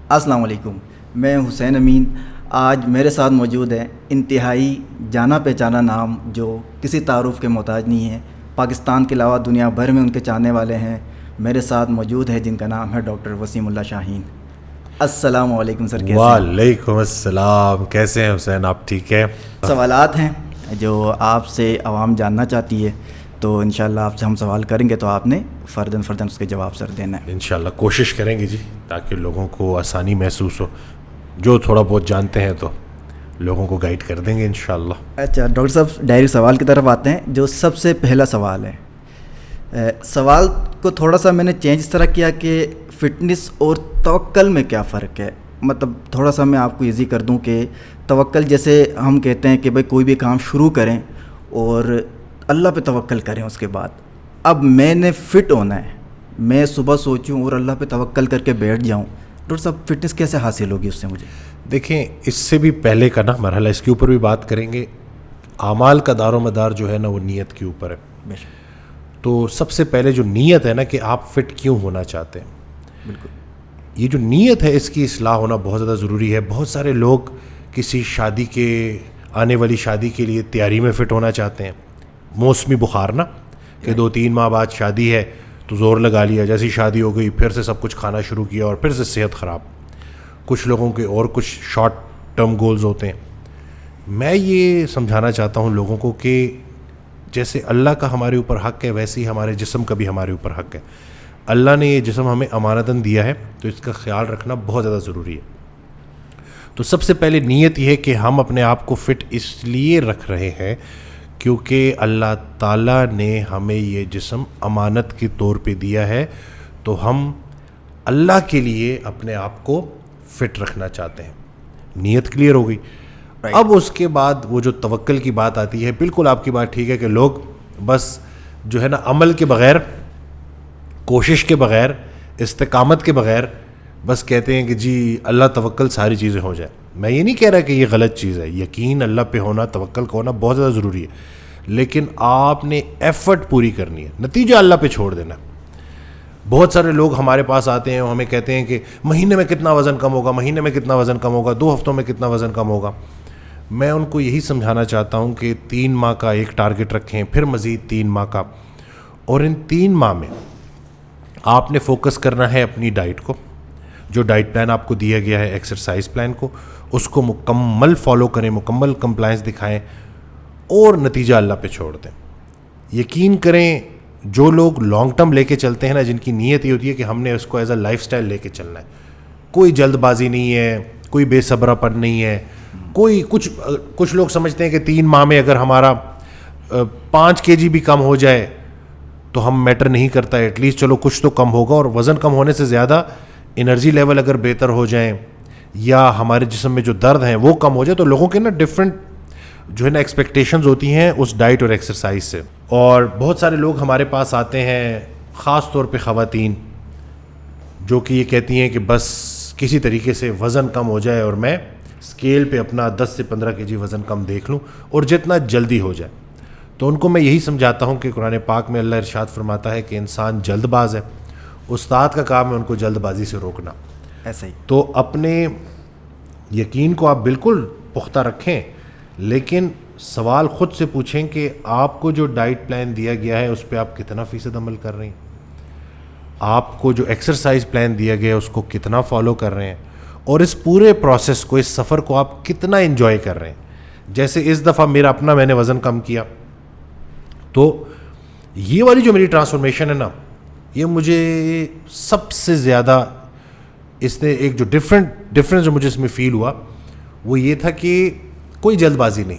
السلام علیکم، میں حسین امین. آج میرے ساتھ موجود ہے انتہائی جانا پہچانا نام جو کسی تعارف کے محتاج نہیں ہے. پاکستان کے علاوہ دنیا بھر میں ان کے چاہنے والے ہیں. میرے ساتھ موجود ہے جن کا نام ہے ڈاکٹر وسیم اللہ شاہین. السلام علیکم سر. کیسے ہیں؟ وعلیکم السلام. کیسے ہیں حسین؟ آپ ٹھیک ہیں؟ سوالات ہیں جو آپ سے عوام جاننا چاہتی ہے، تو انشاءاللہ آپ سے ہم سوال کریں گے تو آپ نے فرداً اس کے جواب سر دینا ہے. انشاءاللہ کوشش کریں گے جی، تاکہ لوگوں کو آسانی محسوس ہو. جو تھوڑا بہت جانتے ہیں تو لوگوں کو گائیڈ کر دیں گے انشاءاللہ. اچھا ڈاکٹر صاحب، ڈائریکٹ سوال کی طرف آتے ہیں. جو سب سے پہلا سوال ہے، سوال کو تھوڑا سا میں نے چینج اس طرح کیا کہ فٹنس اور توکل میں کیا فرق ہے. مطلب تھوڑا سا میں آپ کو ایزی کر دوں کہ توکل جیسے ہم کہتے ہیں کہ بھائی کوئی بھی کام شروع کریں اور اللہ پہ توکل کریں. اس کے بعد اب میں نے فٹ ہونا ہے، میں صبح سوچوں اور اللہ پہ توکل کر کے بیٹھ جاؤں. ڈاکٹر صاحب فٹنس کیسے حاصل ہوگی اس سے مجھے؟ دیکھیں، اس سے بھی پہلے کا مرحلہ، اس کے اوپر بھی بات کریں گے. اعمال کا دار و مدار جو ہے وہ نیت کے اوپر ہے. تو سب سے پہلے جو نیت ہے کہ آپ فٹ کیوں ہونا چاہتے ہیں، بالکل یہ جو نیت ہے اس کی اصلاح ہونا بہت زیادہ ضروری ہے. بہت سارے لوگ کسی شادی کے آنے والی شادی کے لیے تیاری میں فٹ ہونا چاہتے ہیں. موسمی بخار کہ 2-3 ماہ بعد شادی ہے تو زور لگا لیا، جیسی شادی ہو گئی پھر سے سب کچھ کھانا شروع کیا اور پھر سے صحت خراب. کچھ لوگوں کے اور کچھ شارٹ ٹرم گولز ہوتے ہیں. میں یہ سمجھانا چاہتا ہوں لوگوں کو کہ جیسے اللہ کا ہمارے اوپر حق ہے، ویسے ہی ہمارے جسم کا بھی ہمارے اوپر حق ہے. اللہ نے یہ جسم ہمیں امانتاً دیا ہے تو اس کا خیال رکھنا بہت زیادہ ضروری ہے. تو سب سے پہلے نیت یہ ہے کہ ہم اپنے آپ کو فٹ اس لیے رکھ رہے ہیں کیونکہ اللہ تعالیٰ نے ہمیں یہ جسم امانت کے طور پہ دیا ہے، تو ہم اللہ کے لیے اپنے آپ کو فٹ رکھنا چاہتے ہیں. نیت کلیئر ہو گئی. اب اس کے بعد وہ جو توکل کی بات آتی ہے، بالکل آپ کی بات ٹھیک ہے کہ لوگ بس جو ہے عمل کے بغیر، کوشش کے بغیر، استقامت کے بغیر بس کہتے ہیں کہ جی اللہ توکل ساری چیزیں ہو جائے. میں یہ نہیں کہہ رہا کہ یہ غلط چیز ہے. یقین اللہ پہ ہونا، توکل کا ہونا بہت زیادہ ضروری ہے، لیکن آپ نے ایفرٹ پوری کرنی ہے، نتیجہ اللہ پہ چھوڑ دینا. بہت سارے لوگ ہمارے پاس آتے ہیں اور ہمیں کہتے ہیں کہ مہینے میں کتنا وزن کم ہوگا، مہینے میں کتنا وزن کم ہوگا، 2 ہفتوں میں کتنا وزن کم ہوگا. میں ان کو یہی سمجھانا چاہتا ہوں کہ 3 ماہ کا ایک ٹارگٹ رکھیں، پھر مزید 3 ماہ کا، اور ان 3 ماہ میں آپ نے فوکس کرنا ہے اپنی ڈائٹ کو. جو ڈائٹ پلان آپ کو دیا گیا ہے، ایکسرسائز پلان کو، اس کو مکمل فالو کریں، مکمل کمپلائنس دکھائیں اور نتیجہ اللہ پہ چھوڑ دیں. یقین کریں جو لوگ لانگ ٹرم لے کے چلتے ہیں جن کی نیت یہ ہوتی ہے کہ ہم نے اس کو ایز اے لائف سٹائل لے کے چلنا ہے، کوئی جلد بازی نہیں ہے، کوئی بے صبرا پن نہیں ہے. کچھ لوگ سمجھتے ہیں کہ 3 ماہ میں اگر ہمارا 5 kg بھی کم ہو جائے تو ہم میٹر نہیں کرتا ہے، ایٹ لیسٹ چلو کچھ تو کم ہوگا. اور وزن کم ہونے سے زیادہ انرجی لیول اگر بہتر ہو جائیں یا ہمارے جسم میں جو درد ہیں وہ کم ہو جائے، تو لوگوں کے ڈفرینٹ جو ہے ایکسپیکٹیشنز ہوتی ہیں اس ڈائٹ اور ایکسرسائز سے. اور بہت سارے لوگ ہمارے پاس آتے ہیں، خاص طور پہ خواتین، جو کہ یہ کہتی ہیں کہ بس کسی طریقے سے وزن کم ہو جائے اور میں اسکیل پہ اپنا 10 سے 15 kg وزن کم دیکھ لوں اور جتنا جلدی ہو جائے. تو ان کو میں یہی سمجھاتا ہوں کہ قرآن پاک میں اللہ ارشاد فرماتا ہے کہ انسان جلد باز ہے، استاد کا کام ہے ان کو جلد بازی سے روکنا. ایسا ہی. تو اپنے یقین کو آپ بالکل پختہ رکھیں، لیکن سوال خود سے پوچھیں کہ آپ کو جو ڈائٹ پلان دیا گیا ہے اس پہ آپ کتنا فیصد عمل کر رہے ہیں، آپ کو جو ایکسرسائز پلان دیا گیا ہے اس کو کتنا فالو کر رہے ہیں، اور اس پورے پروسیس کو، اس سفر کو آپ کتنا انجوائے کر رہے ہیں. جیسے اس دفعہ میں نے وزن کم کیا، تو یہ والی جو میری ٹرانسفارمیشن ہے یہ مجھے سب سے زیادہ اس نے ایک جو ڈفرینس جو مجھے اس میں فیل ہوا وہ یہ تھا کہ کوئی جلد بازی نہیں.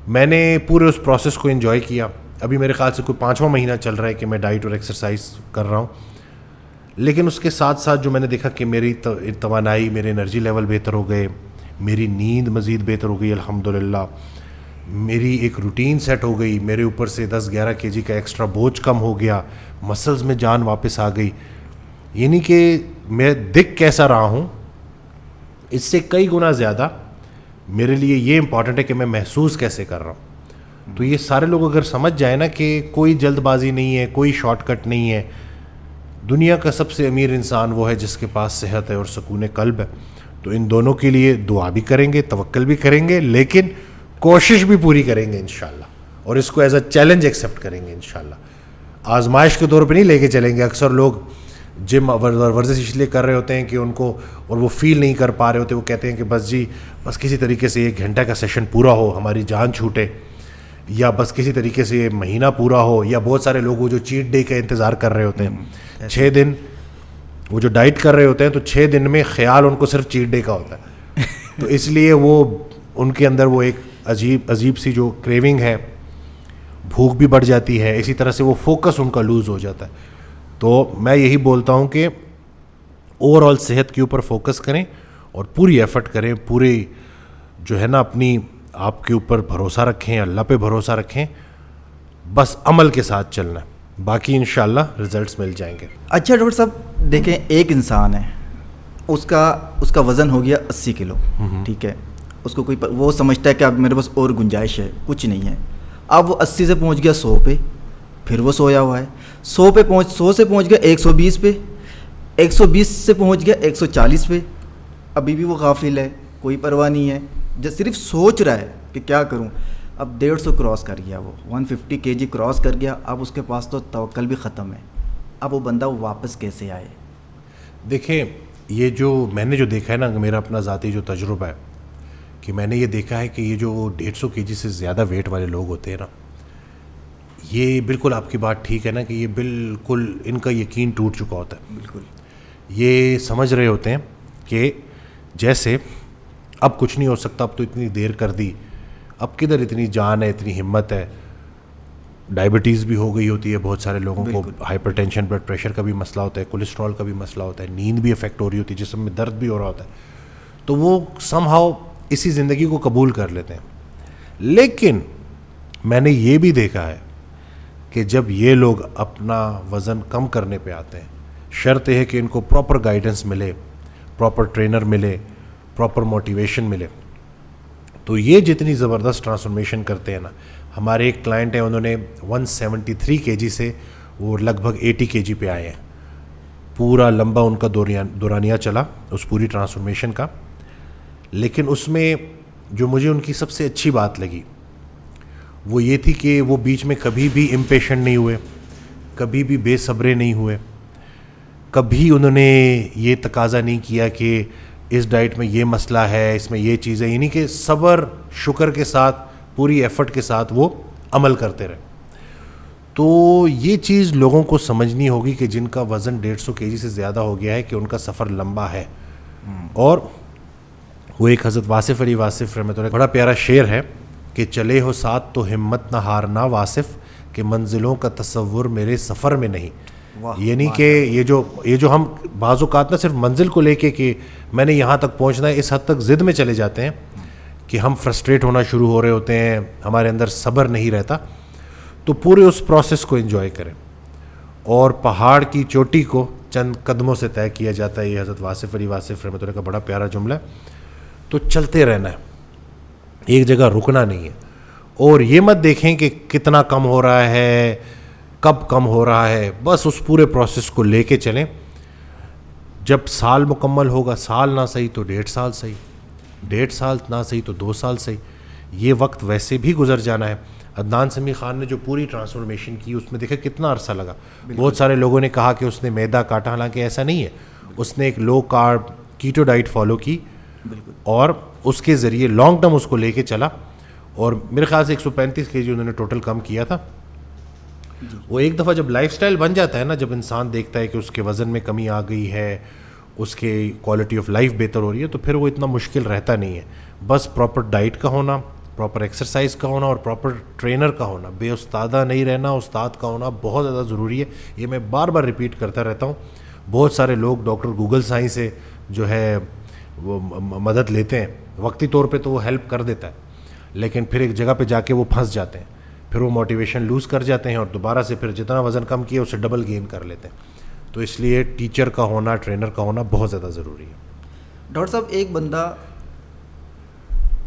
میں نے پورے اس پروسیس کو انجوائے کیا. ابھی میرے خیال سے کوئی 5واں مہینہ چل رہا ہے کہ میں ڈائٹ اور ایکسرسائز کر رہا ہوں، لیکن اس کے ساتھ ساتھ جو میں نے دیکھا کہ میری توانائی، میرے انرجی لیول بہتر ہو گئے، میری نیند مزید بہتر ہو گئی الحمدللہ، میری ایک روٹین سیٹ ہو گئی، میرے اوپر سے 10-11 kg کا ایکسٹرا بوجھ کم ہو گیا، مسلز میں جان واپس آ گئی. یعنی کہ میں دکھ کیسا رہا ہوں اس سے کئی گنا زیادہ میرے لیے یہ امپورٹنٹ ہے کہ میں محسوس کیسے کر رہا ہوں. تو یہ سارے لوگ اگر سمجھ جائیں کہ کوئی جلد بازی نہیں ہے، کوئی شارٹ کٹ نہیں ہے، دنیا کا سب سے امیر انسان وہ ہے جس کے پاس صحت ہے اور سکون قلب ہے. تو ان دونوں کے لیے دعا بھی کریں گے, توکل بھی کریں گے, لیکن کوشش بھی پوری کریں گے انشاءاللہ, اور اس کو ایز اے چیلنج ایکسیپٹ کریں گے انشاءاللہ. آزمائش کے طور پہ نہیں لے کے چلیں گے. اکثر لوگ جم ورزش اس لیے کر رہے ہوتے ہیں کہ ان کو, اور وہ فیل نہیں کر پا رہے ہوتے, وہ کہتے ہیں کہ بس کسی طریقے سے 1 گھنٹہ کا سیشن پورا ہو, ہماری جان چھوٹے, یا بس کسی طریقے سے یہ مہینہ پورا ہو. یا بہت سارے لوگ وہ جو چیٹ ڈے کا انتظار کر رہے ہوتے ہیں, 6 دن وہ جو ڈائٹ کر رہے ہوتے ہیں, تو 6 دن میں خیال ان کو صرف چیٹ ڈے کا ہوتا ہے. تو اس لیے وہ ان کے اندر وہ ایک عجیب سی جو کریونگ ہے, بھوک بھی بڑھ جاتی ہے, اسی طرح سے وہ فوکس ان کا لوز ہو جاتا ہے. تو میں یہی بولتا ہوں کہ اوور آل صحت کے اوپر فوکس کریں اور پوری ایفرٹ کریں, پوری جو ہے نا اپنی آپ کے اوپر بھروسہ رکھیں, اللہ پہ بھروسہ رکھیں, بس عمل کے ساتھ چلنا ہے, باقی انشاءاللہ ریزلٹس مل جائیں گے. اچھا ڈاکٹر صاحب دیکھیں, ایک انسان ہے, اس کا وزن ہو گیا 80 کلو, ٹھیک ہے, اس کو وہ سمجھتا ہے کہ اب میرے پاس اور گنجائش ہے, کچھ نہیں ہے. اب وہ 80 سے پہنچ گیا 100 پہ, پھر وہ سویا ہوا ہے. 100 سے پہنچ گیا 120 پہ, 120 سے پہنچ گیا 140 پہ, ابھی بھی وہ غافل ہے, کوئی پرواہ نہیں ہے, صرف سوچ رہا ہے کہ کیا کروں. اب 150 کراس کر گیا, وہ 150 kg کراس کر گیا. اب اس کے پاس تو توکل بھی ختم ہے. اب وہ بندہ واپس کیسے آئے؟ دیکھیں, یہ جو میں نے جو دیکھا ہے نا, میرا اپنا ذاتی جو تجربہ ہے, کہ میں نے یہ دیکھا ہے کہ یہ جو 150 kg سے زیادہ ویٹ والے لوگ ہوتے ہیں نا, یہ بالکل آپ کی بات ٹھیک ہے نا, کہ یہ بالکل ان کا یقین ٹوٹ چکا ہوتا ہے. بالکل یہ سمجھ رہے ہوتے ہیں کہ جیسے اب کچھ نہیں ہو سکتا, اب تو اتنی دیر کر دی, اب کدھر اتنی جان ہے, اتنی ہمت ہے. ڈائبٹیز بھی ہو گئی ہوتی ہے بہت سارے لوگوں کو, ہائپر ٹینشن, بلڈ پریشر کا بھی مسئلہ ہوتا ہے, کولیسٹرول کا بھی مسئلہ ہوتا ہے, نیند بھی افیکٹ ہو رہی ہوتی ہے, جسم میں درد بھی ہو رہا ہوتا ہے. تو وہ سم ہاؤ اسی زندگی کو قبول کر لیتے ہیں. لیکن میں نے یہ بھی دیکھا ہے کہ جب یہ لوگ اپنا وزن کم کرنے پہ آتے ہیں, شرط یہ ہے کہ ان کو پراپر گائیڈنس ملے, پراپر ٹرینر ملے, پراپر موٹیویشن ملے, تو یہ جتنی زبردست ٹرانسفارمیشن کرتے ہیں نا. ہمارے ایک کلائنٹ ہیں, انہوں نے 173 kg سے وہ لگ بھگ 80 kg پہ آئے ہیں. پورا لمبا ان کا دورانیہ چلا اس پوری ٹرانسفارمیشن کا. لیکن اس میں جو مجھے ان کی سب سے اچھی بات لگی وہ یہ تھی کہ وہ بیچ میں کبھی بھی امپیشنٹ نہیں ہوئے, کبھی بھی بے صبرے نہیں ہوئے, کبھی انہوں نے یہ تقاضا نہیں کیا کہ اس ڈائٹ میں یہ مسئلہ ہے, اس میں یہ چیز ہے. یعنی کہ صبر شکر کے ساتھ, پوری ایفرٹ کے ساتھ وہ عمل کرتے رہے. تو یہ چیز لوگوں کو سمجھنی ہوگی کہ جن کا وزن 150 kg سے زیادہ ہو گیا ہے کہ ان کا سفر لمبا ہے. اور وہ ایک حضرت واصف علی واصف رحمۃ اللہ, بڑا پیارا شعر ہے کہ چلے ہو ساتھ تو ہمت نہ ہارنا واصف, کہ منزلوں کا تصور میرے سفر میں نہیں. یعنی کہ یہ جو ہم بعض اوقات نہ صرف منزل کو لے کے کہ میں نے یہاں تک پہنچنا ہے, اس حد تک ضد میں چلے جاتے ہیں کہ ہم فرسٹریٹ ہونا شروع ہو رہے ہوتے ہیں, ہمارے اندر صبر نہیں رہتا. تو پورے اس پروسیس کو انجوائے کریں. اور پہاڑ کی چوٹی کو چند قدموں سے طے کیا جاتا ہے, یہ حضرت واصف علی واصف رحمۃ اللہ کا بڑا پیارا جملہ ہے. تو چلتے رہنا ہے, ایک جگہ رکنا نہیں ہے. اور یہ مت دیکھیں کہ کتنا کم ہو رہا ہے, کب کم ہو رہا ہے, بس اس پورے پروسیس کو لے کے چلیں. جب سال مکمل ہوگا, سال نہ صحیح تو 1.5 سال صحیح, 1.5 سال نہ صحیح تو 2 سال صحیح, یہ وقت ویسے بھی گزر جانا ہے. عدنان سمیع خان نے جو پوری ٹرانسفارمیشن کی اس میں دیکھا کتنا عرصہ لگا. بہت سارے لوگوں نے کہا کہ اس نے میدا کاٹا, حالانکہ ایسا نہیں ہے. اس نے ایک لو کارب کیٹو ڈائٹ فالو کی اور اس کے ذریعے لانگ ٹرم اس کو لے کے چلا, اور میرے خیال سے 135 kg انہوں نے ٹوٹل کم کیا تھا. وہ ایک دفعہ جب لائف سٹائل بن جاتا ہے نا, جب انسان دیکھتا ہے کہ اس کے وزن میں کمی آ گئی ہے, اس کے کوالٹی آف لائف بہتر ہو رہی ہے, تو پھر وہ اتنا مشکل رہتا نہیں ہے. بس پراپر ڈائٹ کا ہونا, پراپر ایکسرسائز کا ہونا اور پراپر ٹرینر کا ہونا, بے استادہ نہیں رہنا, استاد کا ہونا بہت زیادہ ضروری ہے. یہ میں بار بار ریپیٹ کرتا رہتا ہوں. بہت سارے لوگ ڈاکٹر گوگل سائنس سے جو ہے وہ مدد لیتے ہیں, وقتی طور پہ تو وہ ہیلپ کر دیتا ہے, لیکن پھر ایک جگہ پہ جا کے وہ پھنس جاتے ہیں, پھر وہ موٹیویشن لوز کر جاتے ہیں اور دوبارہ سے پھر جتنا وزن کم کیا اسے ڈبل گین کر لیتے ہیں. تو اس لیے ٹیچر کا ہونا, ٹرینر کا ہونا بہت زیادہ ضروری ہے. ڈاکٹر صاحب, ایک بندہ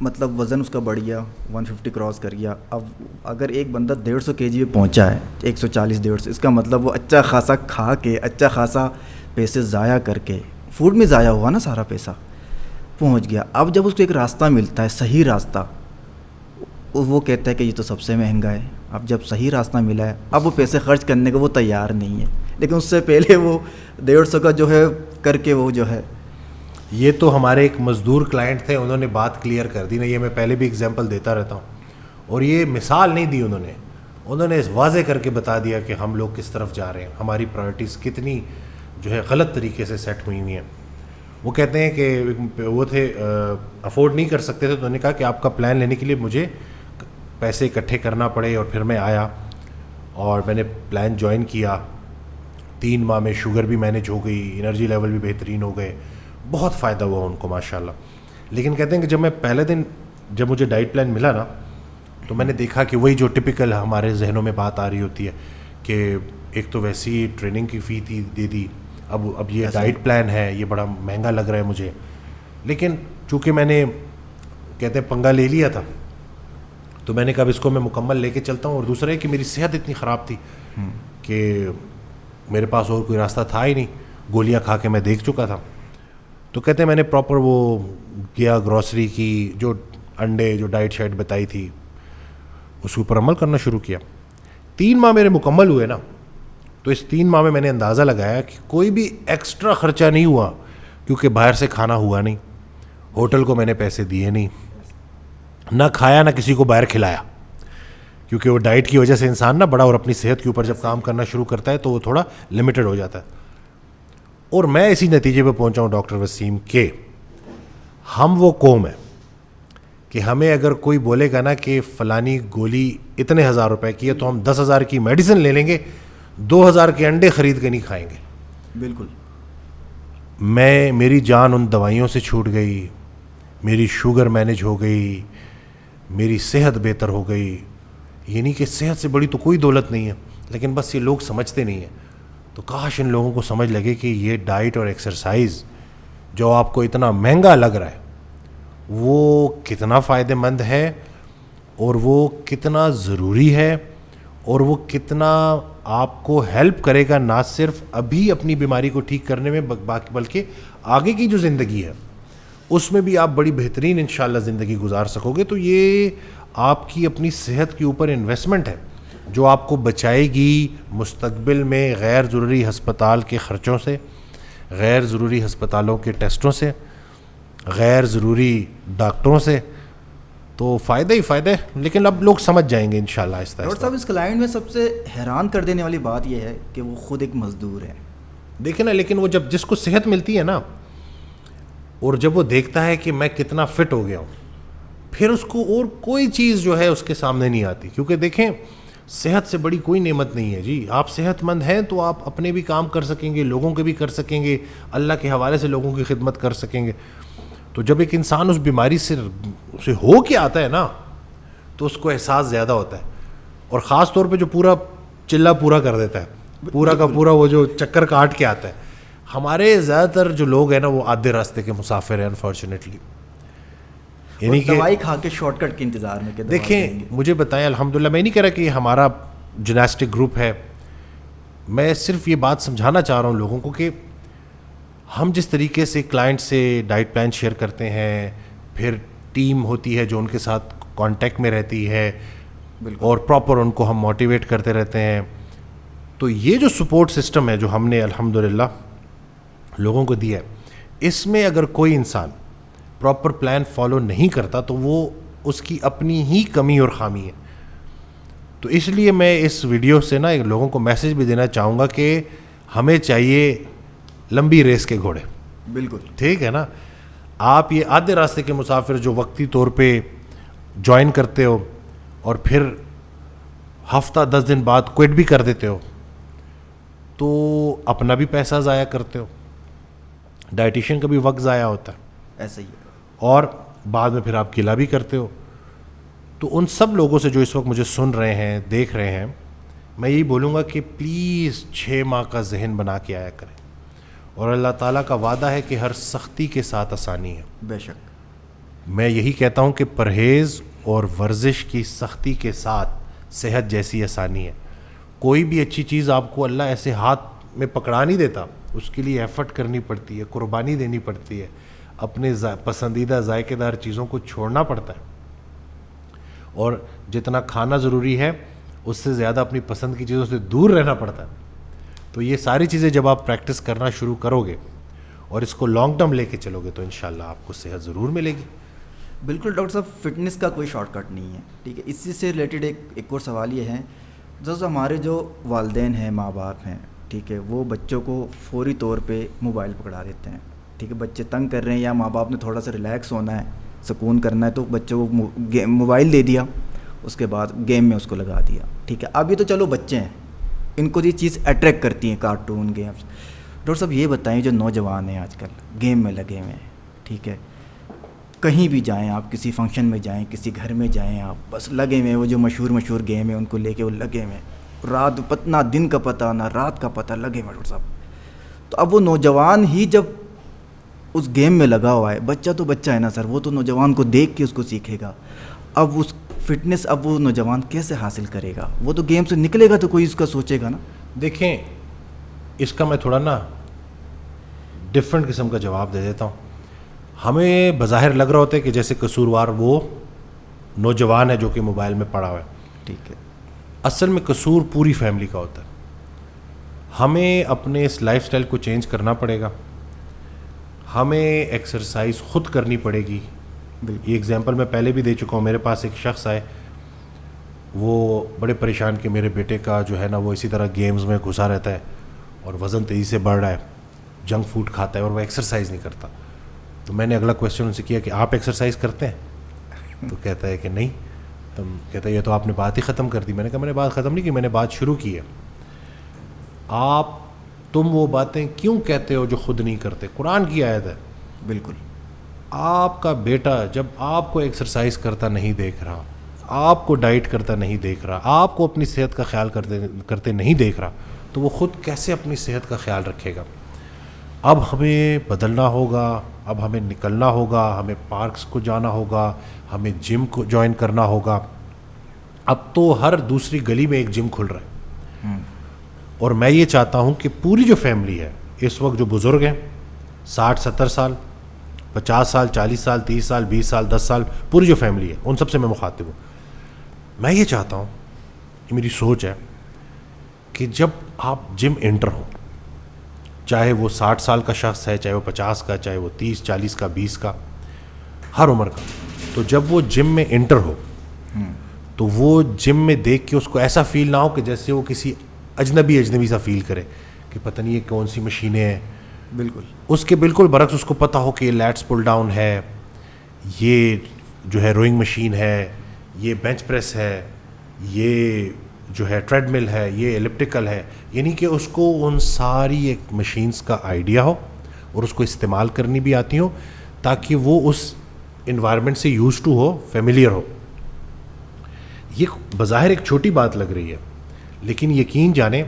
مطلب وزن اس کا بڑھ گیا 150 کراس کر گیا. اب اگر ایک بندہ 150 kg پہ پہنچا ہے 140 150, اس کا مطلب وہ اچھا خاصا کھا کے اچھا خاصا پیسے ضائع کر کے, فوڈ میں ضائع ہوا نا سارا پیسہ, پہنچ گیا. اب جب اس کو ایک راستہ ملتا ہے, صحیح راستہ, وہ کہتا ہے کہ یہ تو سب سے مہنگا ہے. اب جب صحیح راستہ ملا ہے, اب وہ پیسے خرچ کرنے کو وہ تیار نہیں ہے, لیکن اس سے پہلے وہ 150 کا جو ہے کر کے وہ جو ہے. یہ تو ہمارے ایک مزدور کلائنٹ تھے, انہوں نے بات کلیئر کر دی نا, یہ میں پہلے بھی ایگزامپل دیتا رہتا ہوں, اور یہ مثال نہیں دی انہوں نے واضح کر کے بتا دیا کہ ہم لوگ کس طرف جا رہے ہیں, ہماری پرائرٹیز کتنی جو ہے غلط طریقے سے سیٹ ہوئی ہوئی ہیں. وہ کہتے ہیں کہ وہ تھے افورڈ نہیں کر سکتے تھے, تو انہوں نے کہا کہ آپ کا پلان لینے کے لیے مجھے پیسے اکٹھے کرنا پڑے, اور پھر میں آیا اور میں نے پلان جوائن کیا. 3 ماہ میں شوگر بھی مینیج ہو گئی, انرجی لیول بھی بہترین ہو گئے, بہت فائدہ ہوا ان کو ماشاءاللہ. لیکن کہتے ہیں کہ جب میں پہلے دن جب مجھے ڈائٹ پلان ملا نا, تو میں نے دیکھا کہ وہی جو ٹپیکل ہمارے ذہنوں میں بات آ رہی ہوتی ہے کہ ایک تو ویسی ٹریننگ کی فی تھی دے دی, اب یہ ڈائٹ پلان ہے, یہ بڑا مہنگا لگ رہا ہے مجھے. لیکن چونکہ میں نے کہتے ہیں پنگا لے لیا تھا, تو میں نے کہا اس کو میں مکمل لے کے چلتا ہوں. اور دوسرا ہے کہ میری صحت اتنی خراب تھی کہ میرے پاس اور کوئی راستہ تھا ہی نہیں, گولیاں کھا کے میں دیکھ چکا تھا. تو کہتے ہیں میں نے پراپر وہ کیا, گروسری کی, جو انڈے جو ڈائٹ شائٹ بتائی تھی اس کے اوپر عمل کرنا شروع کیا. 3 ماہ میرے مکمل ہوئے نا, تو اس 3 ماہ میں میں نے اندازہ لگایا کہ کوئی بھی ایکسٹرا خرچہ نہیں ہوا, کیونکہ باہر سے کھانا ہوا نہیں, ہوٹل کو میں نے پیسے دیے نہیں, نہ کھایا نہ کسی کو باہر کھلایا, کیونکہ وہ ڈائٹ کی وجہ سے انسان نا بڑا, اور اپنی صحت کے اوپر جب کام کرنا شروع کرتا ہے تو وہ تھوڑا لمیٹڈ ہو جاتا ہے. اور میں اسی نتیجے پہ پہنچا ہوں ڈاکٹر وسیم کہ ہم وہ قوم ہے کہ ہمیں اگر کوئی بولے گا نا کہ فلانی گولی اتنے 1000 روپے کی ہے, تو ہم 10,000 کی میڈیسن لے لیں گے, 2,000 کے انڈے خرید کے نہیں کھائیں گے. بالکل. میری جان ان دوائیوں سے چھوٹ گئی, میری شوگر مینیج ہو گئی, میری صحت بہتر ہو گئی. یعنی کہ صحت سے بڑی تو کوئی دولت نہیں ہے, لیکن بس یہ لوگ سمجھتے نہیں ہیں. تو کاش ان لوگوں کو سمجھ لگے کہ یہ ڈائٹ اور ایکسرسائز جو آپ کو اتنا مہنگا لگ رہا ہے وہ کتنا فائدہ مند ہے, اور وہ کتنا ضروری ہے, اور وہ کتنا آپ کو ہیلپ کرے گا, نہ صرف ابھی اپنی بیماری کو ٹھیک کرنے میں بلکہ آگے کی جو زندگی ہے اس میں بھی آپ بڑی بہترین انشاءاللہ زندگی گزار سکو گے. تو یہ آپ کی اپنی صحت کے اوپر انویسٹمنٹ ہے جو آپ کو بچائے گی مستقبل میں غیر ضروری ہسپتال کے خرچوں سے, غیر ضروری ہسپتالوں کے ٹیسٹوں سے, غیر ضروری ڈاکٹروں سے. تو فائدہ ہی فائدہ ہے, لیکن اب لوگ سمجھ جائیں گے انشاءاللہ آہستہ آہستہ. ڈاکٹر صاحب اس کلائنٹ میں سب سے حیران کر دینے والی بات یہ ہے کہ وہ خود ایک مزدور ہے. دیکھیں نا, لیکن وہ جب جس کو صحت ملتی ہے نا, اور جب وہ دیکھتا ہے کہ میں کتنا فٹ ہو گیا ہوں, پھر اس کو اور کوئی چیز جو ہے اس کے سامنے نہیں آتی. کیونکہ دیکھیں صحت سے بڑی کوئی نعمت نہیں ہے جی. آپ صحت مند ہیں تو آپ اپنے بھی کام کر سکیں گے, لوگوں کے بھی کر سکیں گے, اللہ کے حوالے سے لوگوں کی خدمت کر سکیں گے. تو جب ایک انسان اس بیماری سے ہو کے آتا ہے نا, تو اس کو احساس زیادہ ہوتا ہے, اور خاص طور پہ جو پورا چلہ پورا کر دیتا ہے, پورا کا پورا وہ جو چکر کاٹ کے آتا ہے. ہمارے زیادہ تر جو لوگ ہیں نا وہ آدھے راستے کے مسافر ہیں انفارچونیٹلی. یعنی کہ دوائی کھا کے شارٹ کٹ کے انتظار میں. دیکھیں مجھے بتائیں, الحمدللہ میں نہیں کہہ رہا کہ ہمارا جناسٹک گروپ ہے, میں صرف یہ بات سمجھانا چاہ رہا ہوں لوگوں کو کہ ہم جس طریقے سے کلائنٹ سے ڈائٹ پلان شیئر کرتے ہیں, پھر ٹیم ہوتی ہے جو ان کے ساتھ کانٹیکٹ میں رہتی ہے, اور پراپر ان کو ہم موٹیویٹ کرتے رہتے ہیں. تو یہ جو سپورٹ سسٹم ہے جو ہم نے الحمدللہ لوگوں کو دیا ہے, اس میں اگر کوئی انسان پراپر پلان فالو نہیں کرتا تو وہ اس کی اپنی ہی کمی اور خامی ہے. تو اس لیے میں اس ویڈیو سے نا لوگوں کو میسج بھی دینا چاہوں گا کہ ہمیں چاہیے لمبی ریس کے گھوڑے. بالکل ٹھیک ہے نا. آپ یہ آدھے راستے کے مسافر جو وقتی طور پہ جوائن کرتے ہو اور پھر ہفتہ 10 دن بعد کوئٹ بھی کر دیتے ہو, تو اپنا بھی پیسہ ضائع کرتے ہو, ڈائٹیشین کا بھی وقت ضائع ہوتا ہے, ایسا ہی ہے, اور بعد میں پھر آپ گلہ بھی کرتے ہو. تو ان سب لوگوں سے جو اس وقت مجھے سن رہے ہیں, دیکھ رہے ہیں, میں یہی بولوں گا کہ پلیز 6 ماہ کا ذہن بنا کے آیا کریں, اور اللہ تعالیٰ کا وعدہ ہے کہ ہر سختی کے ساتھ آسانی ہے. بے شک. میں یہی کہتا ہوں کہ پرہیز اور ورزش کی سختی کے ساتھ صحت جیسی آسانی ہے. کوئی بھی اچھی چیز آپ کو اللہ ایسے ہاتھ میں پکڑا نہیں دیتا, اس کے لیے ایفرٹ کرنی پڑتی ہے, قربانی دینی پڑتی ہے, اپنے پسندیدہ ذائقے دار چیزوں کو چھوڑنا پڑتا ہے, اور جتنا کھانا ضروری ہے اس سے زیادہ اپنی پسند کی چیزوں سے دور رہنا پڑتا ہے. تو یہ ساری چیزیں جب آپ پریکٹس کرنا شروع کرو گے اور اس کو لانگ ٹرم لے کے چلو گے تو انشاءاللہ آپ کو صحت ضرور ملے گی. بالکل ڈاکٹر صاحب, فٹنس کا کوئی شارٹ کٹ نہیں ہے, ٹھیک ہے. اسی سے ریلیٹڈ ایک اور سوال یہ ہے, ہمارے جو والدین ہیں, ماں باپ ہیں, ٹھیک ہے, وہ بچوں کو فوری طور پہ موبائل پکڑا دیتے ہیں, ٹھیک ہے. بچے تنگ کر رہے ہیں یا ماں باپ نے تھوڑا سا ریلیکس ہونا ہے, سکون کرنا ہے, تو بچوں کو موبائل دے دیا, اس کے بعد گیم میں اس کو لگا دیا, ٹھیک ہے. اب یہ تو چلو بچے ہیں, ان کو یہ چیز اٹریکٹ کرتی ہیں, کارٹون گیمس. ڈاکٹر صاحب یہ بتائیں, جو نوجوان ہیں آج کل گیم میں لگے ہوئے ہیں, ٹھیک ہے, کہیں بھی جائیں آپ, کسی فنکشن میں جائیں, کسی گھر میں جائیں آپ, بس لگے ہوئے ہیں, وہ جو مشہور گیم ہے ان کو لے کے وہ لگے ہوئے ہیں, رات نہ دن کا پتہ نہ رات کا پتہ, لگے ہوئے ڈاکٹر صاحب. تو اب وہ نوجوان ہی جب اس گیم میں لگا ہوا ہے, بچہ تو بچہ ہے نا سر, وہ تو نوجوان کو دیکھ کے اس کو سیکھے گا. اب اس فٹنس اب وہ نوجوان کیسے حاصل کرے گا؟ وہ تو گیم سے نکلے گا تو کوئی اس کا سوچے گا نا. دیکھیں, اس کا میں تھوڑا نا ڈفرینٹ قسم کا جواب دے دیتا ہوں. ہمیں بظاہر لگ رہا ہوتا ہے کہ جیسے قصوروار وہ نوجوان ہے جو کہ موبائل میں پڑا ہوا ہے, ٹھیک ہے. اصل میں قصور پوری فیملی کا ہوتا ہے. ہمیں اپنے اس لائف سٹائل کو چینج کرنا پڑے گا, ہمیں ایکسرسائز خود کرنی پڑے گی. یہ ایگزامپل میں پہلے بھی دے چکا ہوں. میرے پاس ایک شخص آئے, وہ بڑے پریشان کہ میرے بیٹے کا جو ہے نا وہ اسی طرح گیمز میں گھسا رہتا ہے اور وزن تیزی سے بڑھ رہا ہے, جنک فوڈ کھاتا ہے اور وہ ایکسرسائز نہیں کرتا. تو میں نے اگلا کویشچن ان سے کیا کہ آپ ایکسرسائز کرتے ہیں؟ تو کہتا ہے کہ نہیں. تو کہتا ہے یہ تو آپ نے بات ہی ختم کر دی. میں نے کہا میں نے بات ختم نہیں کی, میں نے بات شروع کی ہے. تم وہ باتیں کیوں کہتے ہو جو خود نہیں کرتے؟ قرآن کی آیت ہے. بالکل. آپ کا بیٹا جب آپ کو ایکسرسائز کرتا نہیں دیکھ رہا, آپ کو ڈائٹ کرتا نہیں دیکھ رہا, آپ کو اپنی صحت کا خیال کرتے نہیں دیکھ رہا, تو وہ خود کیسے اپنی صحت کا خیال رکھے گا؟ اب ہمیں بدلنا ہوگا, اب ہمیں نکلنا ہوگا, ہمیں پارکس کو جانا ہوگا, ہمیں جم کو جوائن کرنا ہوگا. اب تو ہر دوسری گلی میں ایک جم کھل رہا ہے. اور میں یہ چاہتا ہوں کہ پوری جو فیملی ہے اس وقت, جو بزرگ ہیں 60-70 سال, 50 سال, 40 سال, 30 سال, 20 سال, 10 سال, پوری جو فیملی ہے ان سب سے میں مخاطب ہوں. میں یہ چاہتا ہوں, یہ میری سوچ ہے کہ جب آپ جم انٹر ہو, چاہے وہ 60 سال کا شخص ہے, چاہے وہ 50 کا, چاہے وہ 30, 40 کا, 20 کا, ہر عمر کا, تو جب وہ جم میں انٹر ہو تو وہ جم میں دیکھ کے اس کو ایسا فیل نہ ہو کہ جیسے وہ کسی اجنبی سا فیل کرے کہ پتہ نہیں یہ کون سی مشینیں ہیں. بالکل. اس کے بالکل برعکس اس کو پتہ ہو کہ یہ لیٹس پل ڈاؤن ہے, یہ جو ہے روئنگ مشین ہے, یہ بینچ پریس ہے, یہ جو ہے ٹریڈ مل ہے, یہ ایلپٹیکل ہے. یعنی کہ اس کو ان ساری ایک مشینز کا آئیڈیا ہو اور اس کو استعمال کرنی بھی آتی ہو, تاکہ وہ اس انوائرمنٹ سے یوز ٹو ہو, فیملیئر ہو. یہ بظاہر ایک چھوٹی بات لگ رہی ہے, لیکن یقین جانیں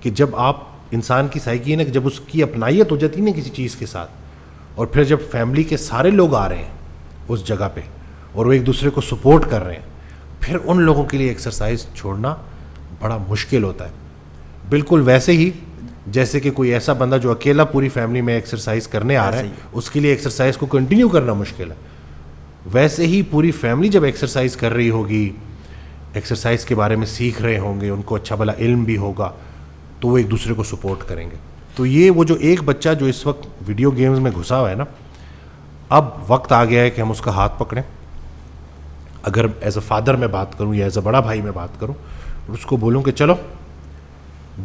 کہ جب آپ انسان کی سائیکی ہے نا, کہ جب اس کی اپنائیت ہو جاتی ہے نا کسی چیز کے ساتھ, اور پھر جب فیملی کے سارے لوگ آ رہے ہیں اس جگہ پہ اور وہ ایک دوسرے کو سپورٹ کر رہے ہیں, پھر ان لوگوں کے لیے ایکسرسائز چھوڑنا بڑا مشکل ہوتا ہے. بالکل ویسے ہی جیسے کہ کوئی ایسا بندہ جو اکیلا پوری فیملی میں ایکسرسائز کرنے آ رہا ہے, اس کے لیے ایکسرسائز کو کنٹینیو کرنا مشکل ہے. ویسے ہی پوری فیملی جب ایکسرسائز کر رہی ہوگی, ایکسرسائز کے بارے میں سیکھ رہے ہوں گے, ان کو اچھا بھلا علم بھی ہوگا, تو وہ ایک دوسرے کو سپورٹ کریں گے. تو یہ وہ جو ایک بچہ جو اس وقت ویڈیو گیمز میں گھسا ہوا ہے نا, اب وقت آ گیا ہے کہ ہم اس کا ہاتھ پکڑیں. اگر ایز اے فادر میں بات کروں یا ایز اے بڑا بھائی میں بات کروں, اس کو بولوں کہ چلو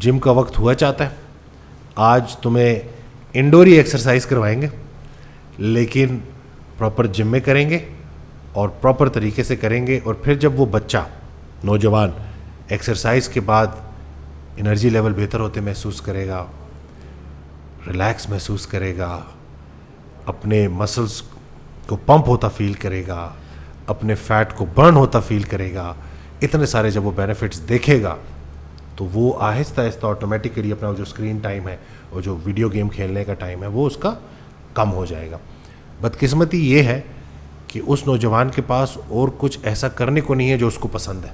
جم کا وقت ہوا چاہتا ہے, آج تمہیں انڈور ہی ایکسرسائز کروائیں گے, لیکن پراپر جم میں کریں گے اور پراپر طریقے سے کریں گے. اور پھر جب وہ بچہ نوجوان ایکسرسائز کے بعد انرجی لیول بہتر ہوتے محسوس کرے گا, ریلیکس محسوس کرے گا, اپنے مسلز کو پمپ ہوتا فیل کرے گا, اپنے فیٹ کو برن ہوتا فیل کرے گا, اتنے سارے جب وہ بینیفٹس دیکھے گا, تو وہ آہستہ آہستہ آٹومیٹکلی اپنا جو اسکرین ٹائم ہے اور جو ویڈیو گیم کھیلنے کا ٹائم ہے وہ اس کا کم ہو جائے گا. بدقسمتی یہ ہے کہ اس نوجوان کے پاس اور کچھ ایسا کرنے کو نہیں ہے جو اس کو پسند ہے.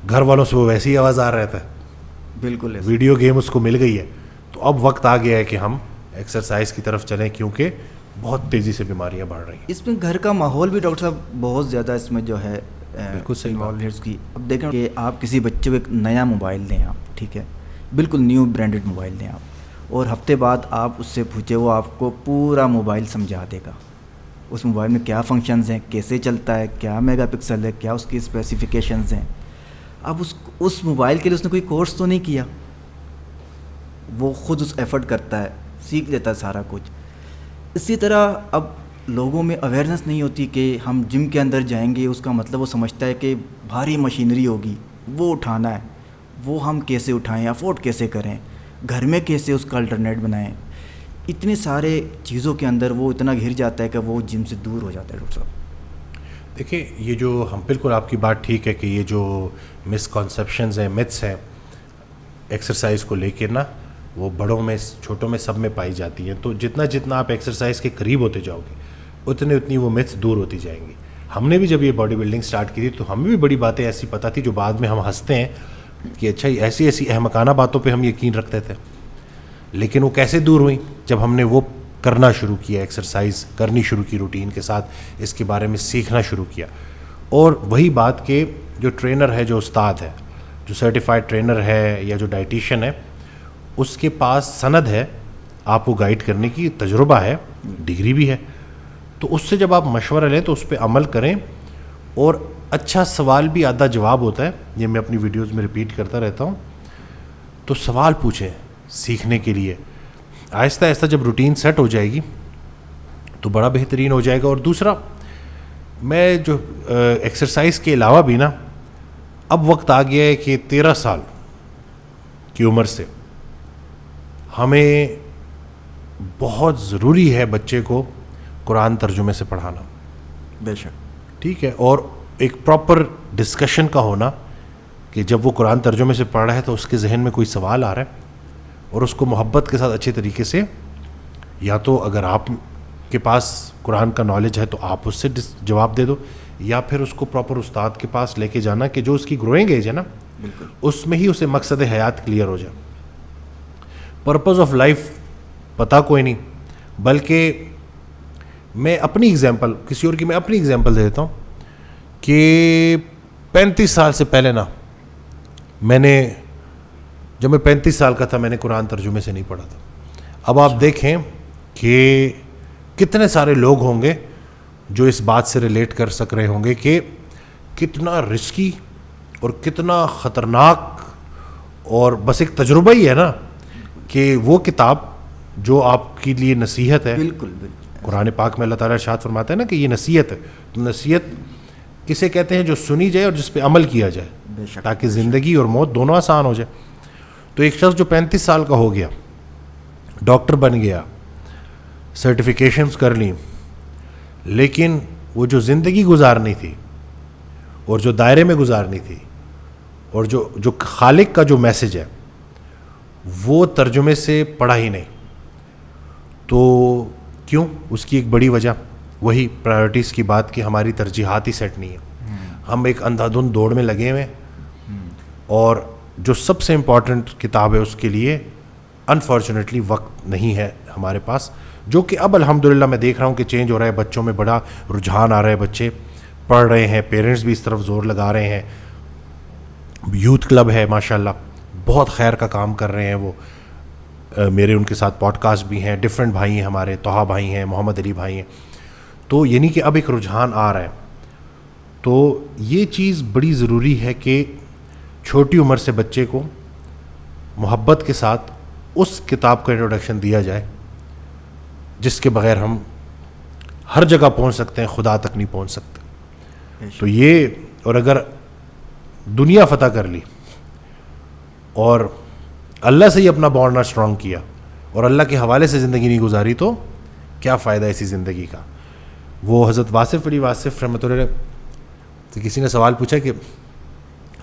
گھر والوں سے وہ ویسی ہی آواز آ رہتا ہے, بالکل ویڈیو گیم اس کو مل گئی ہے. تو اب وقت آ گیا ہے کہ ہم ایکسرسائز کی طرف چلیں, کیونکہ بہت تیزی سے بیماریاں بڑھ رہی ہیں. اس میں گھر کا ماحول بھی ڈاکٹر صاحب بہت زیادہ اس میں جو ہے بالکل صحیح بات ہے اس کی. اب دیکھیں کہ آپ کسی بچے کو ایک نیا موبائل دیں آپ, ٹھیک ہے, بالکل نیو برانڈڈ موبائل دیں آپ, اور ہفتے بعد آپ اس سے پوچھیں, وہ آپ کو پورا موبائل سمجھا دے گا. اس موبائل میں کیا فنکشنز ہیں, کیسے چلتا ہے, کیا میگا پکسل ہے, کیا اس کی اسپیسیفیکیشنز ہیں. اب اس موبائل کے لیے اس نے کوئی کورس تو نہیں کیا, وہ خود اس ایفرٹ کرتا ہے, سیکھ لیتا ہے سارا کچھ. اسی طرح اب لوگوں میں اویئرنیس نہیں ہوتی کہ ہم جم کے اندر جائیں گے, اس کا مطلب وہ سمجھتا ہے کہ بھاری مشینری ہوگی, وہ اٹھانا ہے, وہ ہم کیسے اٹھائیں, افورڈ کیسے کریں, گھر میں کیسے اس کا الٹرنیٹ بنائیں. اتنے سارے چیزوں کے اندر وہ اتنا گھر جاتا ہے کہ وہ جم سے دور ہو جاتا ہے. ڈاکٹر صاحب دیکھیں, یہ جو ہم بالکل آپ کی بات ٹھیک ہے کہ یہ جو مسکنسیپشنز ہیں, متس ہیں ایکسرسائز کو لے کے نا, وہ بڑوں میں چھوٹوں میں سب میں پائی جاتی ہیں. تو جتنا آپ ایکسرسائز کے قریب ہوتے جاؤ گے اتنی وہ متس دور ہوتی جائیں گی. ہم نے بھی جب یہ باڈی بلڈنگ سٹارٹ کی تھی تو ہمیں بھی بڑی باتیں ایسی پتہ تھی جو بعد میں ہم ہنستے ہیں کہ اچھا ایسی احمقانہ باتوں پہ ہم یقین رکھتے تھے. لیکن وہ کیسے دور ہوئیں جب ہم نے وہ کرنا شروع کیا, ایکسرسائز کرنی شروع کی روٹین کے ساتھ, اس کے بارے میں سیکھنا شروع کیا. اور وہی بات کہ جو ٹرینر ہے, جو استاد ہے, جو سرٹیفائڈ ٹرینر ہے یا جو ڈائٹیشین ہے, اس کے پاس سند ہے آپ کو گائیڈ کرنے کی, تجربہ ہے, ڈگری بھی ہے. تو اس سے جب آپ مشورہ لیں تو اس پہ عمل کریں. اور اچھا سوال بھی آدھا جواب ہوتا ہے, یہ میں اپنی ویڈیوز میں ریپیٹ کرتا رہتا ہوں. تو سوال پوچھیں سیکھنے کے لیے. آہستہ آہستہ جب روٹین سیٹ ہو جائے گی تو بڑا بہترین ہو جائے گا. اور دوسرا, میں جو ایکسرسائز کے علاوہ بھی نا, اب وقت آ گیا ہے کہ 13 سال کی عمر سے ہمیں بہت ضروری ہے بچے کو قرآن ترجمے سے پڑھانا. بے شک, ٹھیک ہے. اور ایک پراپر ڈسکشن کا ہونا کہ جب وہ قرآن ترجمے سے پڑھ رہا ہے تو اس کے ذہن میں کوئی سوال آ رہا ہے, اور اس کو محبت کے ساتھ اچھے طریقے سے, یا تو اگر آپ کے پاس قرآن کا نالج ہے تو آپ اس سے جواب دے دو, یا پھر اس کو پراپر استاد کے پاس لے کے جانا کہ جو اس کی گروئنگ ایج ہے نا, اس میں ہی اسے مقصد حیات کلیئر ہو جائے. پرپز آف لائف پتہ کوئی نہیں, بلکہ میں اپنی ایگزامپل, کسی اور کی میں اپنی ایگزامپل دے دیتا ہوں کہ 35 سال سے پہلے نا, جب میں 35 سال کا تھا میں نے قرآن ترجمے سے نہیں پڑھا تھا. اب آپ دیکھیں کہ کتنے سارے لوگ ہوں گے جو اس بات سے ریلیٹ کر سک رہے ہوں گے کہ کتنا رسکی اور کتنا خطرناک, اور بس ایک تجربہ ہی ہے نا کہ وہ کتاب جو آپ کے لیے نصیحت ہے. بالکل قرآن پاک میں اللہ تعالیٰ ارشاد فرماتا ہے نا کہ یہ نصیحت ہے. تو نصیحت کسے کہتے ہیں؟ جو سنی جائے اور جس پہ عمل کیا جائے, تاکہ زندگی اور موت دونوں آسان ہو جائے. تو ایک شخص جو 35 سال کا ہو گیا, ڈاکٹر بن گیا, سرٹیفیکیشنز کر لیں, لیکن وہ جو زندگی گزارنی تھی اور جو دائرے میں گزارنی تھی اور جو خالق کا جو میسج ہے وہ ترجمے سے پڑھا ہی نہیں. تو کیوں؟ اس کی ایک بڑی وجہ وہی پرائیورٹیز کی بات کہ ہماری ترجیحات ہی سیٹ نہیں ہے. ہم ایک اندھا دھند دوڑ میں لگے ہوئے ہیں, اور جو سب سے امپورٹنٹ کتاب ہے اس کے لیے انفارچونیٹلی وقت نہیں ہے ہمارے پاس, جو کہ اب الحمدللہ میں دیکھ رہا ہوں کہ چینج ہو رہا ہے. بچوں میں بڑا رجحان آ رہا ہے, بچے پڑھ رہے ہیں, پیرنٹس بھی اس طرف زور لگا رہے ہیں. یوتھ کلب ہے ماشاءاللہ, بہت خیر کا کام کر رہے ہیں وہ, میرے ان کے ساتھ پوڈ کاسٹ بھی ہیں. ڈفرینٹ بھائی ہیں ہمارے, طہا بھائی ہیں, محمد علی بھائی ہیں. تو یعنی کہ اب ایک رجحان آ رہا ہے. تو یہ چیز بڑی ضروری ہے کہ چھوٹی عمر سے بچے کو محبت کے ساتھ اس کتاب کا انٹروڈکشن دیا جائے جس کے بغیر ہم ہر جگہ پہنچ سکتے ہیں, خدا تک نہیں پہنچ سکتے. تو یہ, اور اگر دنیا فتح کر لی اور اللہ سے ہی اپنا بانڈنا اسٹرانگ کیا اور اللہ کے حوالے سے زندگی نہیں گزاری تو کیا فائدہ ایسی زندگی کا. وہ حضرت واصف علی واصف رحمۃ اللہ علیہ سے کسی نے سوال پوچھا کہ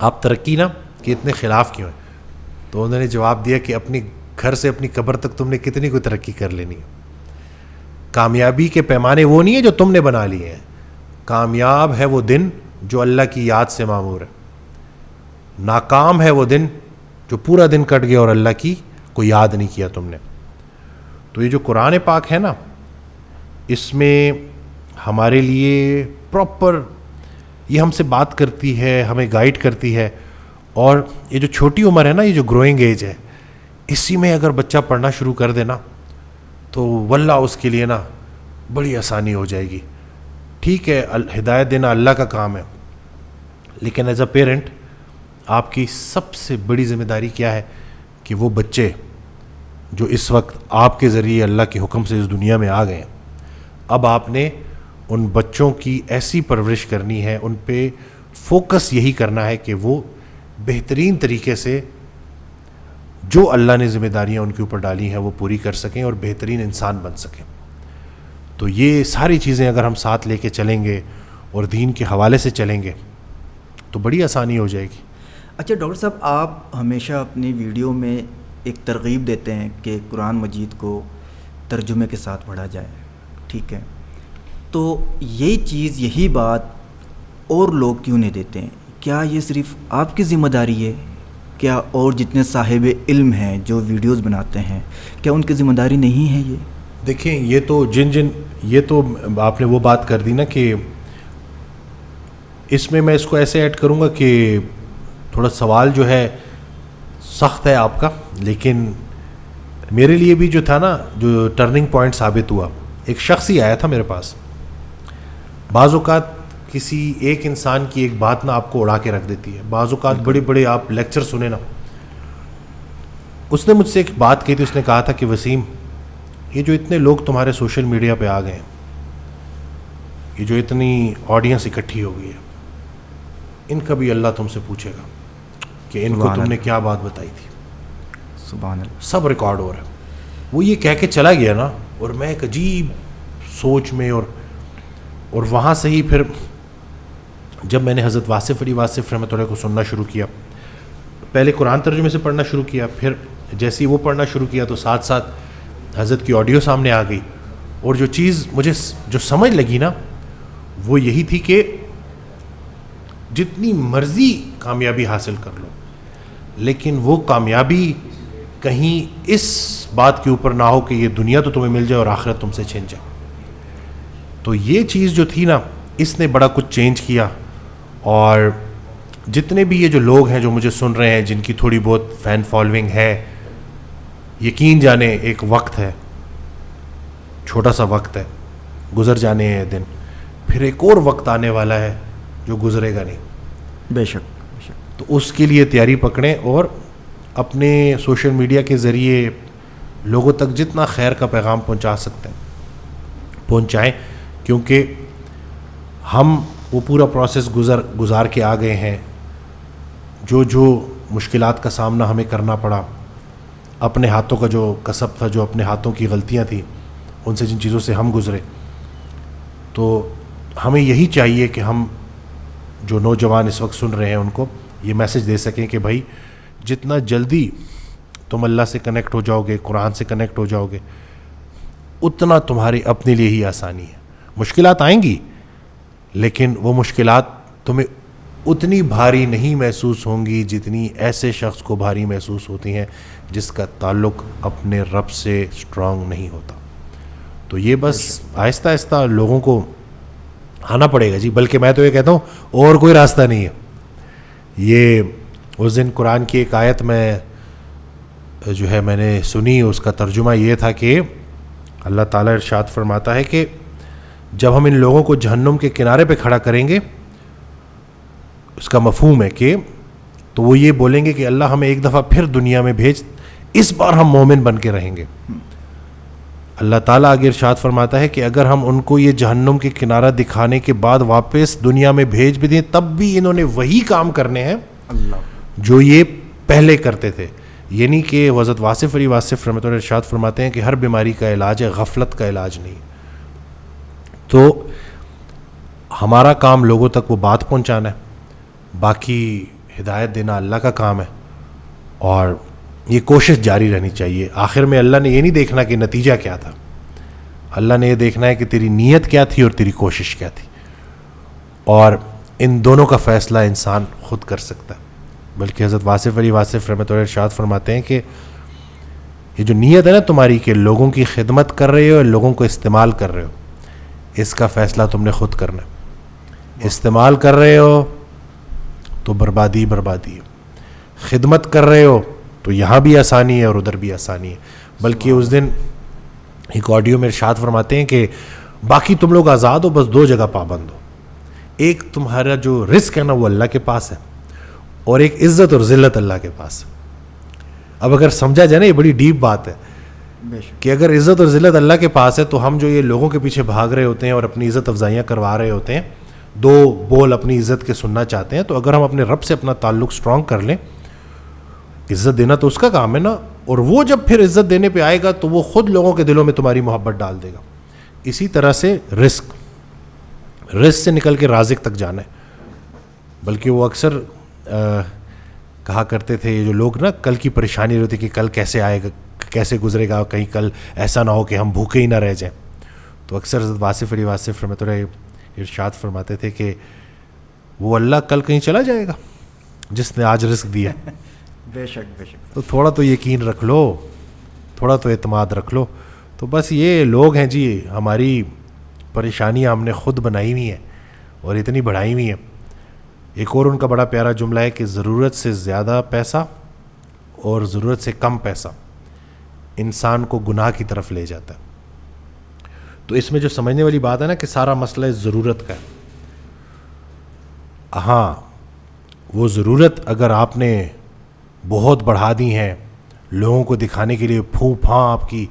آپ ترقی نا کہ اتنے خلاف کیوں ہیں؟ تو انہوں نے جواب دیا کہ اپنی گھر سے اپنی قبر تک تم نے کتنی کوئی ترقی کر لینی ہے. کامیابی کے پیمانے وہ نہیں ہیں جو تم نے بنا لیے ہیں, کامیاب ہے وہ دن جو اللہ کی یاد سے معمور ہے, ناکام ہے وہ دن جو پورا دن کٹ گیا اور اللہ کی کو یاد نہیں کیا تم نے. تو یہ جو قرآن پاک ہے نا, اس میں ہمارے لیے پراپر یہ ہم سے بات کرتی ہے, ہمیں گائیڈ کرتی ہے. اور یہ جو چھوٹی عمر ہے نا, یہ جو گروئنگ ایج ہے, اسی میں اگر بچہ پڑھنا شروع کر دے نا تو واللہ اس کے لیے نا بڑی آسانی ہو جائے گی. ٹھیک ہے ہدایت دینا اللہ کا کام ہے, لیکن ایز اے پیرنٹ آپ کی سب سے بڑی ذمہ داری کیا ہے کہ وہ بچے جو اس وقت آپ کے ذریعے اللہ کے حکم سے اس دنیا میں آ گئے ہیں, اب آپ نے ان بچوں کی ایسی پرورش کرنی ہے, ان پہ فوکس یہی کرنا ہے کہ وہ بہترین طریقے سے جو اللہ نے ذمہ داریاں ان کے اوپر ڈالی ہیں وہ پوری کر سکیں اور بہترین انسان بن سکیں. تو یہ ساری چیزیں اگر ہم ساتھ لے کے چلیں گے اور دین کے حوالے سے چلیں گے تو بڑی آسانی ہو جائے گی. اچھا ڈاکٹر صاحب, آپ ہمیشہ اپنی ویڈیو میں ایک ترغیب دیتے ہیں کہ قرآن مجید کو ترجمے کے ساتھ پڑھا جائے, ٹھیک ہے, تو یہی چیز یہی بات اور لوگ کیوں نہیں دیتے ہیں؟ کیا یہ صرف آپ کی ذمہ داری ہے؟ کیا اور جتنے صاحب علم ہیں جو ویڈیوز بناتے ہیں, کیا ان کی ذمہ داری نہیں ہے یہ؟ دیکھیں یہ تو یہ تو آپ نے وہ بات کر دی نا کہ اس میں اس کو ایسے ایڈ کروں گا کہ تھوڑا سوال جو ہے سخت ہے آپ کا, لیکن میرے لیے بھی جو تھا نا, جو ٹرننگ پوائنٹ ثابت ہوا, ایک شخص ہی آیا تھا میرے پاس. بعض اوقات کسی ایک انسان کی ایک بات نا آپ کو اڑا کے رکھ دیتی ہے, بعض اوقات بڑے بڑے آپ لیکچر سنیں نا. اس نے مجھ سے ایک بات کہی تھی, اس نے کہا تھا کہ وسیم, یہ جو اتنے لوگ تمہارے سوشل میڈیا پہ آ گئے ہیں, یہ جو اتنی آڈینس اکٹھی ہو گئی ہے, ان کا بھی اللہ تم سے پوچھے گا کہ ان کو تم نے کیا بات بتائی تھی. سبحان اللہ. سب ریکارڈ ہو رہا ہے. وہ یہ کہہ کے چلا گیا نا, اور میں ایک عجیب سوچ میں, اور وہاں سے ہی پھر جب میں نے حضرت واصف علی واصف رحمۃ اللہ کو سننا شروع کیا, پہلے قرآن ترجمے سے پڑھنا شروع کیا, پھر جیسے ہی وہ پڑھنا شروع کیا تو ساتھ ساتھ حضرت کی آڈیو سامنے آ گئی. اور جو چیز مجھے جو سمجھ لگی نا وہ یہی تھی کہ جتنی مرضی کامیابی حاصل کر لو, لیکن وہ کامیابی کہیں اس بات کے اوپر نہ ہو کہ یہ دنیا تو تمہیں مل جائے اور آخرت تم سے چھن جائے. تو یہ چیز جو تھی نا, اس نے بڑا کچھ چینج کیا. اور جتنے بھی یہ جو لوگ ہیں جو مجھے سن رہے ہیں, جن کی تھوڑی بہت فین فالوئنگ ہے, یقین جانے ایک وقت ہے, چھوٹا سا وقت ہے, گزر جانے ہیں دن, پھر ایک اور وقت آنے والا ہے جو گزرے گا نہیں. بے شک. تو اس کے لیے تیاری پکڑیں اور اپنے سوشل میڈیا کے ذریعے لوگوں تک جتنا خیر کا پیغام پہنچا سکتے ہیں پہنچائیں, کیونکہ ہم وہ پورا پروسیس گزار کے آ گئے ہیں. جو مشکلات کا سامنا ہمیں کرنا پڑا, اپنے ہاتھوں کا جو کسب تھا, جو اپنے ہاتھوں کی غلطیاں تھیں, ان سے جن چیزوں سے ہم گزرے, تو ہمیں یہی چاہیے کہ ہم جو نوجوان اس وقت سن رہے ہیں ان کو یہ میسج دے سکیں کہ بھائی جتنا جلدی تم اللہ سے کنیکٹ ہو جاؤ گے, قرآن سے کنیکٹ ہو جاؤ گے, اتنا تمہاری اپنے لیے ہی آسانی ہے. مشکلات آئیں گی, لیکن وہ مشکلات تمہیں اتنی بھاری نہیں محسوس ہوں گی جتنی ایسے شخص کو بھاری محسوس ہوتی ہیں جس کا تعلق اپنے رب سے اسٹرانگ نہیں ہوتا. تو یہ بس آہستہ آہستہ لوگوں کو آنا پڑے گا جی, بلکہ میں تو یہ کہتا ہوں اور کوئی راستہ نہیں ہے. یہ اس دن قرآن کی ایک آیت میں جو ہے میں نے سنی, اس کا ترجمہ یہ تھا کہ اللہ تعالیٰ ارشاد فرماتا ہے کہ جب ہم ان لوگوں کو جہنم کے کنارے پہ کھڑا کریں گے, اس کا مفہوم ہے کہ تو وہ یہ بولیں گے کہ اللہ ہمیں ایک دفعہ پھر دنیا میں بھیج, اس بار ہم مومن بن کے رہیں گے. اللہ تعالیٰ آگے ارشاد فرماتا ہے کہ اگر ہم ان کو یہ جہنم کے کنارہ دکھانے کے بعد واپس دنیا میں بھیج بھی دیں, تب بھی انہوں نے وہی کام کرنے ہیں جو یہ پہلے کرتے تھے. یعنی کہ حضرت واصف علی واصف رحمۃ اللہ ارشاد فرماتے ہیں کہ ہر بیماری کا علاج ہے, غفلت کا علاج نہیں. تو ہمارا کام لوگوں تک وہ بات پہنچانا ہے, باقی ہدایت دینا اللہ کا کام ہے, اور یہ کوشش جاری رہنی چاہیے. آخر میں اللہ نے یہ نہیں دیکھنا کہ نتیجہ کیا تھا, اللہ نے یہ دیکھنا ہے کہ تیری نیت کیا تھی اور تیری کوشش کیا تھی. اور ان دونوں کا فیصلہ انسان خود کر سکتا ہے. بلکہ حضرت واصف علی واصف رحمۃ اللہ ارشاد فرماتے ہیں کہ یہ جو نیت ہے نا تمہاری کہ لوگوں کی خدمت کر رہے ہو اور لوگوں کو استعمال کر رہے ہو, اس کا فیصلہ تم نے خود کرنا ہے. استعمال کر رہے ہو تو بربادی بربادی ہے, خدمت کر رہے ہو تو یہاں بھی آسانی ہے اور ادھر بھی آسانی ہے. بلکہ اس دن ایک آڈیو میں ارشاد فرماتے ہیں کہ باقی تم لوگ آزاد ہو, بس 2 جگہ پابند ہو. ایک تمہارا جو رزق ہے نا وہ اللہ کے پاس ہے, اور ایک عزت اور ذلت اللہ کے پاس ہے. اب اگر سمجھا جائے نا, یہ بڑی ڈیپ بات ہے کہ اگر عزت اور ذلت اللہ کے پاس ہے تو ہم جو یہ لوگوں کے پیچھے بھاگ رہے ہوتے ہیں اور اپنی عزت افزائیاں کروا رہے ہوتے ہیں, 2 بول اپنی عزت کے سننا چاہتے ہیں, تو اگر ہم اپنے رب سے اپنا تعلق سٹرونگ کر لیں, عزت دینا تو اس کا کام ہے نا, اور وہ جب پھر عزت دینے پہ آئے گا تو وہ خود لوگوں کے دلوں میں تمہاری محبت ڈال دے گا. اسی طرح سے رزق سے نکل کے رازق تک جانا ہے. بلکہ وہ اکثر کہا کرتے تھے یہ جو لوگ نا, کل کی پریشانی ہوتی کہ کل کیسے آئے گا, کیسے گزرے گا, کہیں کل ایسا نہ ہو کہ ہم بھوکے ہی نہ رہ جائیں. تو اکثر حضرت واصف علی واصف رحمۃ اللہ ارشاد فرماتے تھے کہ وہ اللہ کل کہیں چلا جائے گا جس نے آج رزق دیا. بے شک بے شک. تو تھوڑا تو یقین رکھ لو, تھوڑا تو اعتماد رکھ لو. تو بس یہ لوگ ہیں جی, ہماری پریشانیاں ہم نے خود بنائی ہوئی ہیں اور اتنی بڑھائی ہوئی ہیں. ایک اور ان کا بڑا پیارا جملہ ہے کہ ضرورت سے زیادہ پیسہ اور ضرورت سے کم پیسہ انسان کو گناہ کی طرف لے جاتا ہے. تو اس میں جو سمجھنے والی بات ہے نا کہ سارا مسئلہ ضرورت کا ہے. ہاں, وہ ضرورت اگر آپ نے بہت بڑھا دی ہیں, لوگوں کو دکھانے کے لیے پھوں پھاں آپ کی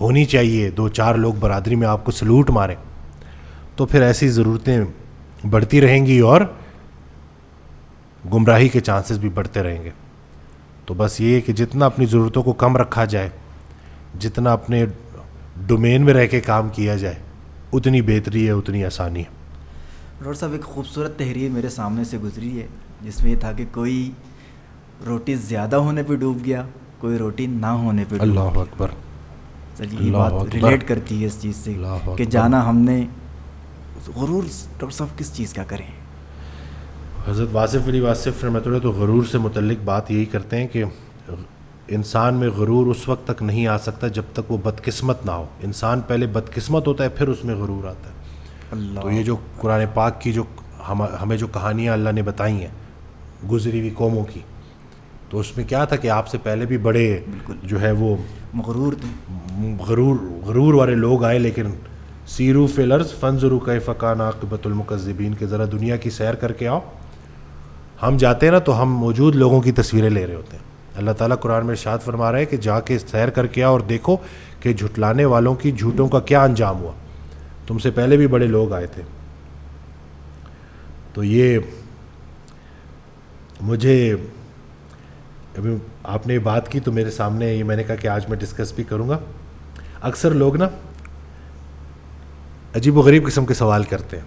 ہونی چاہیے, 2-4 لوگ برادری میں آپ کو سلوٹ ماریں, تو پھر ایسی ضرورتیں بڑھتی رہیں گی اور گمراہی کے چانسز بھی بڑھتے رہیں گے. تو بس یہ کہ جتنا اپنی ضرورتوں کو کم رکھا جائے, جتنا اپنے ڈومین میں رہ کے کام کیا جائے, اتنی بہتری ہے, اتنی آسانی ہے. ڈاکٹر صاحب, ایک خوبصورت تحریر میرے سامنے سے گزری ہے جس میں یہ تھا کہ کوئی روٹی زیادہ ہونے پہ ڈوب گیا, کوئی روٹی نہ ہونے پہ ڈوب گیا. اللہ اکبر. یہ بات ریلیٹ کرتی ہے اس چیز سے کہ جانا ہم نے غرور. ڈاکٹر صاحب کس چیز کا کریں؟ حضرت واصف علی واصف رحمۃ اللہ تو غرور سے متعلق بات یہی کرتے ہیں کہ انسان میں غرور اس وقت تک نہیں آ سکتا جب تک وہ بدقسمت نہ ہو. انسان پہلے بدقسمت ہوتا ہے, پھر اس میں غرور آتا ہے. تو یہ جو قرآن پاک کی جو ہمیں جو کہانیاں اللہ نے بتائی ہیں گزری ہوئی قوموں کی, تو اس میں کیا تھا کہ آپ سے پہلے بھی بڑے جو ہے وہ غرور والے لوگ آئے, لیکن سیرو فی الارض فانظروا کیف کان عاقبۃ المکذبین, کہ ذرا دنیا کی سیر کر کے آؤ. ہم جاتے ہیں نا تو ہم موجود لوگوں کی تصویریں لے رہے ہوتے ہیں. اللہ تعالیٰ قرآن میں ارشاد فرما رہا ہے کہ جا کے سیر کر کے آؤ اور دیکھو کہ جھٹلانے والوں کی جھوٹوں کا کیا انجام ہوا. تم سے پہلے بھی بڑے لوگ آئے تھے. تو یہ مجھے ابھی آپ نے بات کی تو میرے سامنے یہ میں نے کہا کہ آج میں ڈسکس بھی کروں گا. اکثر لوگ نا عجیب و غریب قسم کے سوال کرتے ہیں,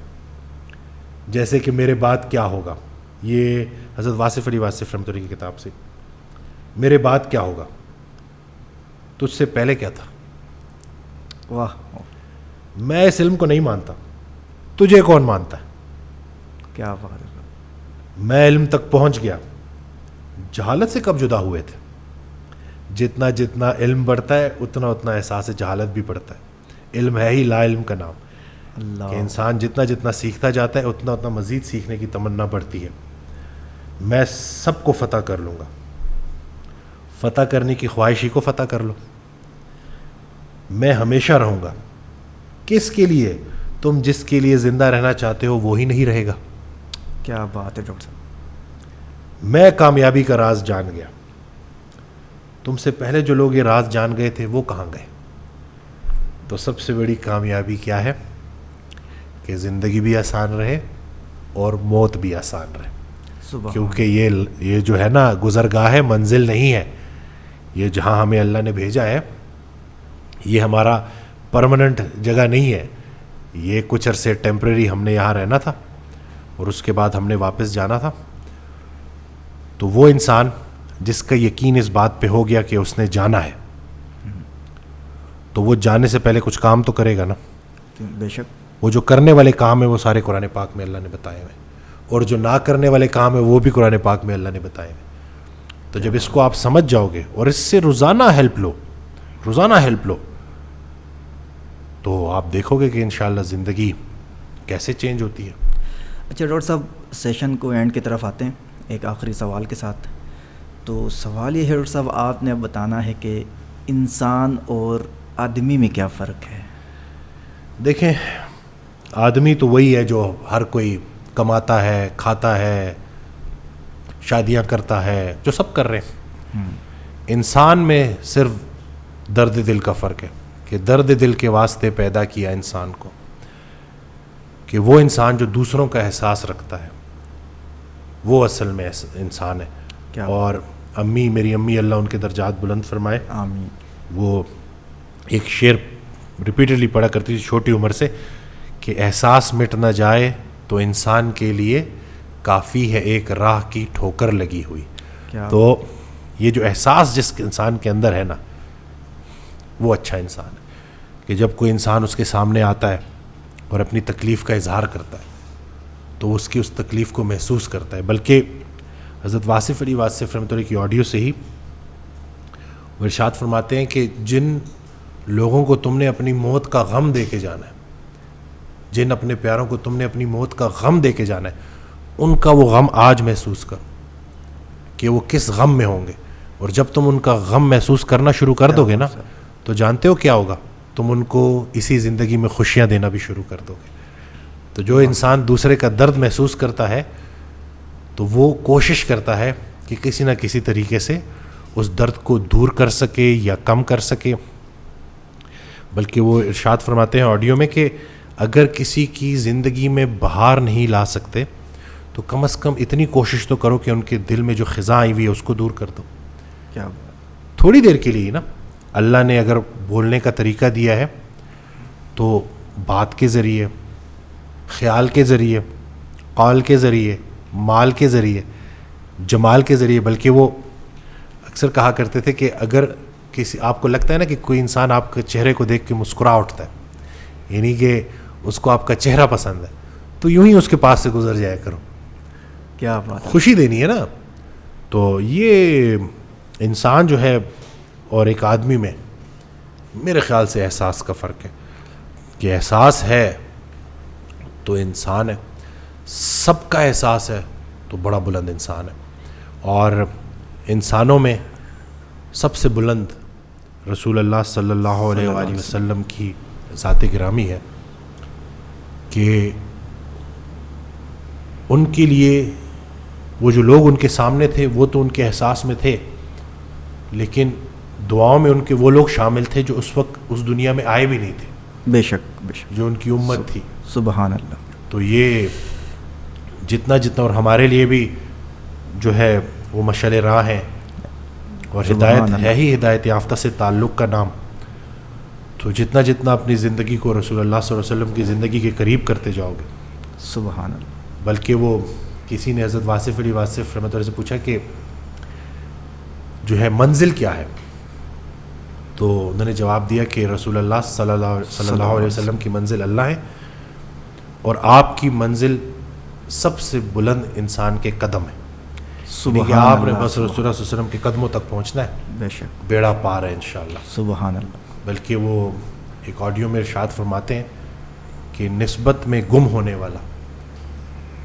جیسے کہ میرے بعد کیا ہوگا. یہ حضرت واصف علی واصف رحمۃ اللہ کی کتاب سے, میرے بعد کیا ہوگا, تجھ سے پہلے کیا تھا. واہ, میں اس علم کو نہیں مانتا, تجھے کون مانتا ہے. کیا بات ہے. میں علم تک پہنچ گیا, جہالت سے کب جدا ہوئے تھے. جتنا جتنا علم بڑھتا ہے اتنا اتنا احساس جہالت بھی بڑھتا ہے. علم ہے ہی لا علم کا نام. کہ انسان جتنا جتنا سیکھتا جاتا ہے اتنا اتنا مزید سیکھنے کی تمنا بڑھتی ہے. میں سب کو فتح کر لوں گا. فتح کرنے کی خواہشی کو فتح کر لو. میں ہمیشہ رہوں گا. کس کے لیے؟ تم جس کے لیے زندہ رہنا چاہتے ہو وہی نہیں رہے گا. کیا بات ہے ڈاکٹر صاحب. میں کامیابی کا راز جان گیا. تم سے پہلے جو لوگ یہ راز جان گئے تھے وہ کہاں گئے؟ تو سب سے بڑی کامیابی کیا ہے کہ زندگی بھی آسان رہے اور موت بھی آسان رہے. کیونکہ یہ جو ہے نا گزرگاہ ہے, منزل نہیں ہے. یہ جہاں ہمیں اللہ نے بھیجا ہے یہ ہمارا پرماننٹ جگہ نہیں ہے. یہ کچھ عرصے ٹیمپریری ہم نے یہاں رہنا تھا اور اس کے بعد ہم نے واپس جانا تھا. تو وہ انسان جس کا یقین اس بات پہ ہو گیا کہ اس نے جانا ہے تو وہ جانے سے پہلے کچھ کام تو کرے گا نا. بے شک. وہ جو کرنے والے کام ہیں وہ سارے قرآن پاک میں اللہ نے بتائے ہوئے، اور جو نہ کرنے والے کام ہیں وہ بھی قرآن پاک میں اللہ نے بتائے ہوئے. تو جب اس کو آپ سمجھ جاؤ گے اور اس سے روزانہ ہیلپ لو تو آپ دیکھو گے کہ انشاءاللہ زندگی کیسے چینج ہوتی ہے. اچھا ڈاکٹر صاحب، سیشن کو اینڈ کی طرف آتے ہیں ایک آخری سوال کے ساتھ. تو سوال یہ ہے ڈاکٹر صاحب، آپ نے اب بتانا ہے کہ انسان اور آدمی میں کیا فرق ہے؟ دیکھیں، آدمی تو وہی ہے جو ہر کوئی کماتا ہے، کھاتا ہے، شادیاں کرتا ہے، جو سب کر رہے ہیں. انسان میں صرف درد دل کا فرق ہے کہ درد دل کے واسطے پیدا کیا انسان کو، کہ وہ انسان جو دوسروں کا احساس رکھتا ہے وہ اصل میں انسان ہے. اور میری امی اللہ ان کے درجات بلند فرمائے، آمین، وہ ایک شعر ریپیٹڈلی پڑھا کرتی تھی چھوٹی عمر سے کہ احساس مٹ نہ جائے تو انسان کے لیے کافی ہے ایک راہ کی ٹھوکر لگی ہوئی. تو یہ جو احساس جس انسان کے اندر ہے نا، وہ اچھا انسان ہے کہ جب کوئی انسان اس کے سامنے آتا ہے اور اپنی تکلیف کا اظہار کرتا ہے تو اس کی اس تکلیف کو محسوس کرتا ہے. بلکہ حضرت واصف علی واصف رحمۃ اللہ کی آڈیو سے ہی وہ ارشاد فرماتے ہیں کہ جن لوگوں کو تم نے اپنی موت کا غم دے کے جانا ہے، جن اپنے پیاروں کو تم نے اپنی موت کا غم دے کے جانا ہے، ان کا وہ غم آج محسوس کرو کہ وہ کس غم میں ہوں گے. اور جب تم ان کا غم محسوس کرنا شروع کر دو گے نا، تو جانتے ہو کیا ہوگا؟ تم ان کو اسی زندگی میں خوشیاں دینا بھی شروع کر دو گے. تو جو انسان دوسرے کا درد محسوس کرتا ہے تو وہ کوشش کرتا ہے کہ کسی نہ کسی طریقے سے اس درد کو دور کر سکے یا کم کر سکے. بلکہ وہ ارشاد فرماتے ہیں آڈیو میں کہ اگر کسی کی زندگی میں بہار نہیں لا سکتے تو کم از کم اتنی کوشش تو کرو کہ ان کے دل میں جو خزاں آئی ہوئی ہے اس کو دور کر دو. کیا تھوڑی دیر کے لیے نا. اللہ نے اگر بولنے کا طریقہ دیا ہے تو بات کے ذریعے، خیال کے ذریعے، قول کے ذریعے، مال کے ذریعے، جمال کے ذریعے. بلکہ وہ اکثر کہا کرتے تھے کہ اگر کسی آپ کو لگتا ہے نا کہ کوئی انسان آپ کے چہرے کو دیکھ کے مسکرا اٹھتا ہے، یعنی کہ اس کو آپ کا چہرہ پسند ہے، تو یوں ہی اس کے پاس سے گزر جایا کرو. کیا بات، خوشی دینی ہے نا. تو یہ انسان جو ہے اور ایک آدمی میں میرے خیال سے احساس کا فرق ہے کہ احساس ہے تو انسان ہے، سب کا احساس ہے تو بڑا بلند انسان ہے. اور انسانوں میں سب سے بلند رسول اللہ صلی اللہ علیہ وآلہ وسلم کی ذات گرامی ہے کہ ان کے لیے وہ جو لوگ ان کے سامنے تھے وہ تو ان کے احساس میں تھے، لیکن دعاؤں میں ان کے وہ لوگ شامل تھے جو اس وقت اس دنیا میں آئے بھی نہیں تھے. بے شک بے شک، جو ان کی امت تھی. سبحان اللہ. تو یہ جتنا اور ہمارے لیے بھی جو ہے وہ مشعل راہ ہیں، اور ہدایت ہے ہی ہدایت یافتہ سے تعلق کا نام. تو جتنا اپنی زندگی کو رسول اللہ صلی اللہ علیہ وسلم کی زندگی کے قریب کرتے جاؤ گے. سبحان اللہ. بلکہ وہ کسی نے حضرت واصف علی واصف رحمۃ اللہ سے پوچھا کہ جو ہے منزل کیا ہے، تو انہوں نے جواب دیا کہ رسول اللہ صلی اللہ علیہ وسلم کی منزل اللہ ہے، اور آپ کی منزل سب سے بلند انسان کے قدم ہے. سبحان آپ نے اللہ. بس رسول اللہ صلی اللہ علیہ وسلم کے قدموں تک پہنچنا ہے، بے شک، بیڑا پار ہے انشاءاللہ. سبحان اللہ. بلکہ وہ ایک آڈیو میں ارشاد فرماتے ہیں کہ نسبت میں گم ہونے والا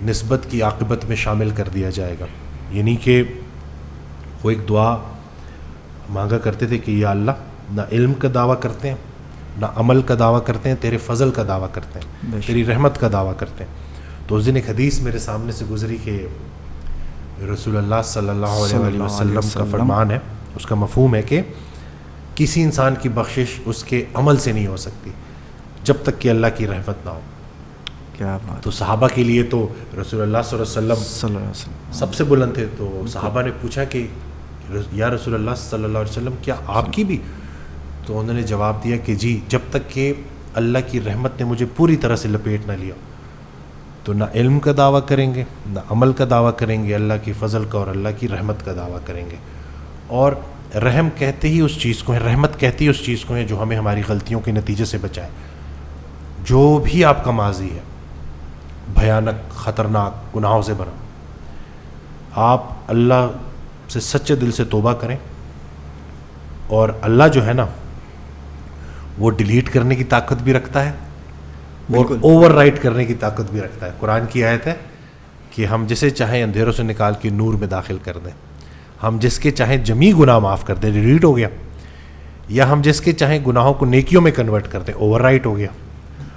نسبت کی عاقبت میں شامل کر دیا جائے گا. یعنی کہ وہ ایک دعا مانگا کرتے تھے کہ یا اللہ، نہ علم کا دعویٰ کرتے ہیں، نہ عمل کا دعویٰ کرتے ہیں، تیرے فضل کا دعویٰ کرتے ہیں، تیری رحمت کا دعویٰ کرتے ہیں. تو اس دن ایک حدیث میرے سامنے سے گزری کہ رسول اللہ صلی اللہ علیہ وسلم کا فرمان ہے، اس کا مفہوم ہے کہ کسی انسان کی بخشش اس کے عمل سے نہیں ہو سکتی جب تک کہ اللہ کی رحمت نہ ہو. کیا بات. تو صحابہ کے لیے تو رسول اللہ صلی اللہ علیہ وسلم سب سے بلند تھے. تو صحابہ نے پوچھا کہ یا رسول اللہ صلی اللہ علیہ وسلم کیا آپ کی بھی؟ تو انہوں نے جواب دیا کہ جی، جب تک کہ اللہ کی رحمت نے مجھے پوری طرح سے لپیٹ نہ لیا تو نہ علم کا دعویٰ کریں گے، نہ عمل کا دعویٰ کریں گے، اللہ کی فضل کا اور اللہ کی رحمت کا دعویٰ کریں گے. اور رحم کہتے ہی اس چیز کو ہے، رحمت کہتی ہی اس چیز کو ہے جو ہمیں ہماری غلطیوں کے نتیجے سے بچائے. جو بھی آپ کا ماضی ہے بھیانک خطرناک گناہوں سے بنا, آپ اللہ سے سچے دل سے توبہ کریں, اور اللہ جو ہے نا وہ ڈیلیٹ کرنے کی طاقت بھی رکھتا ہے اور اوور رائٹ کرنے کی طاقت بھی رکھتا ہے. قرآن کی آیت ہے کہ ہم جسے چاہیں اندھیروں سے نکال کے نور میں داخل کر دیں, ہم جس کے چاہیں جمی گناہ معاف کر دیں, ڈیلیٹ ہو گیا, یا ہم جس کے چاہیں گناہوں کو نیکیوں میں کنورٹ کر دیں, اوور رائٹ ہو گیا.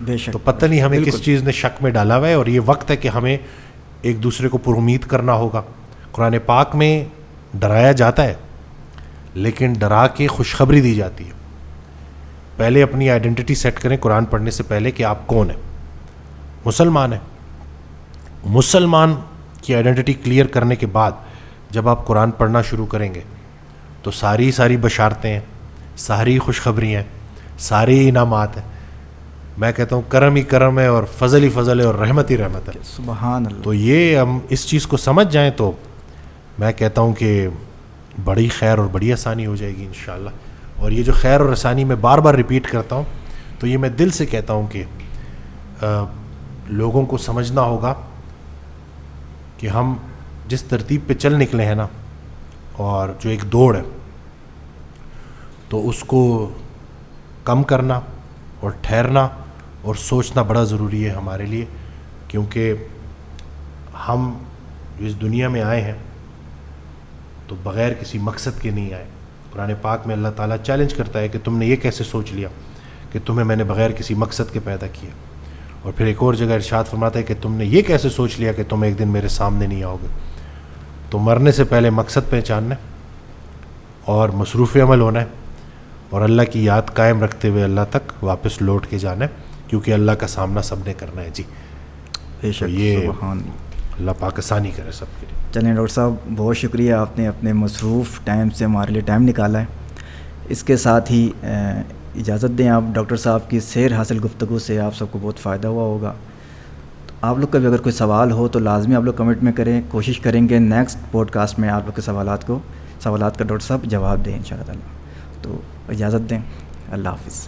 بے شک. تو پتہ نہیں ہمیں کس چیز نے شک میں ڈالا ہوا ہے, اور یہ وقت ہے کہ ہمیں ایک دوسرے کو پر امید کرنا ہوگا. قرآن پاک میں ڈرایا جاتا ہے لیکن ڈرا کے خوشخبری دی جاتی ہے. پہلے اپنی آئیڈینٹی سیٹ کریں قرآن پڑھنے سے پہلے کہ آپ کون ہیں. مسلمان ہیں, مسلمان کی آئیڈینٹی کلیئر کرنے کے بعد جب آپ قرآن پڑھنا شروع کریں گے تو ساری بشارتیں ہیں, ساری خوشخبریاں ہیں, سارے انعامات ہیں. میں کہتا ہوں کرم ہی کرم ہے اور فضل ہی فضل ہے اور رحمت ہی رحمت ہے. سبحان اللہ. تو یہ ہم اس چیز کو سمجھ جائیں تو میں کہتا ہوں کہ بڑی خیر اور بڑی آسانی ہو جائے گی انشاءاللہ. اور یہ جو خیر اور آسانی میں بار بار ریپیٹ کرتا ہوں تو یہ میں دل سے کہتا ہوں کہ لوگوں کو سمجھنا ہوگا کہ ہم جس ترتیب پہ چل نکلے ہیں نا, اور جو ایک دوڑ ہے, تو اس کو کم کرنا اور ٹھہرنا اور سوچنا بڑا ضروری ہے ہمارے لیے. کیونکہ ہم جو اس دنیا میں آئے ہیں تو بغیر کسی مقصد کے نہیں آئے. قرآن پاک میں اللہ تعالیٰ چیلنج کرتا ہے کہ تم نے یہ کیسے سوچ لیا کہ تمہیں میں نے بغیر کسی مقصد کے پیدا کیا. اور پھر ایک اور جگہ ارشاد فرماتا ہے کہ تم نے یہ کیسے سوچ لیا کہ تم ایک دن میرے سامنے نہیں آؤ گے. تو مرنے سے پہلے مقصد پہچاننا ہے اور مصروف عمل ہونا ہے, اور اللہ کی یاد قائم رکھتے ہوئے اللہ تک واپس لوٹ کے جانا ہے, کیونکہ اللہ کا سامنا سب نے کرنا ہے. جی بے شک. یہ سبحان اللہ پاک آسانی کرے سب کے لیے. چلیں ڈاکٹر صاحب, بہت شکریہ, آپ نے اپنے مصروف ٹائم سے ہمارے لیے ٹائم نکالا ہے. اس کے ساتھ ہی اجازت دیں, آپ ڈاکٹر صاحب کی سیر حاصل گفتگو سے آپ سب کو بہت فائدہ ہوا ہوگا. تو آپ لوگ کا بھی اگر کوئی سوال ہو تو لازمی آپ لوگ کمنٹ میں کریں. کوشش کریں گے نیکسٹ پوڈ کاسٹ میں آپ لوگ کے سوالات کا ڈاکٹر صاحب جواب دیں انشاء اللہ تعالیٰ. تو اجازت دیں, اللہ حافظ.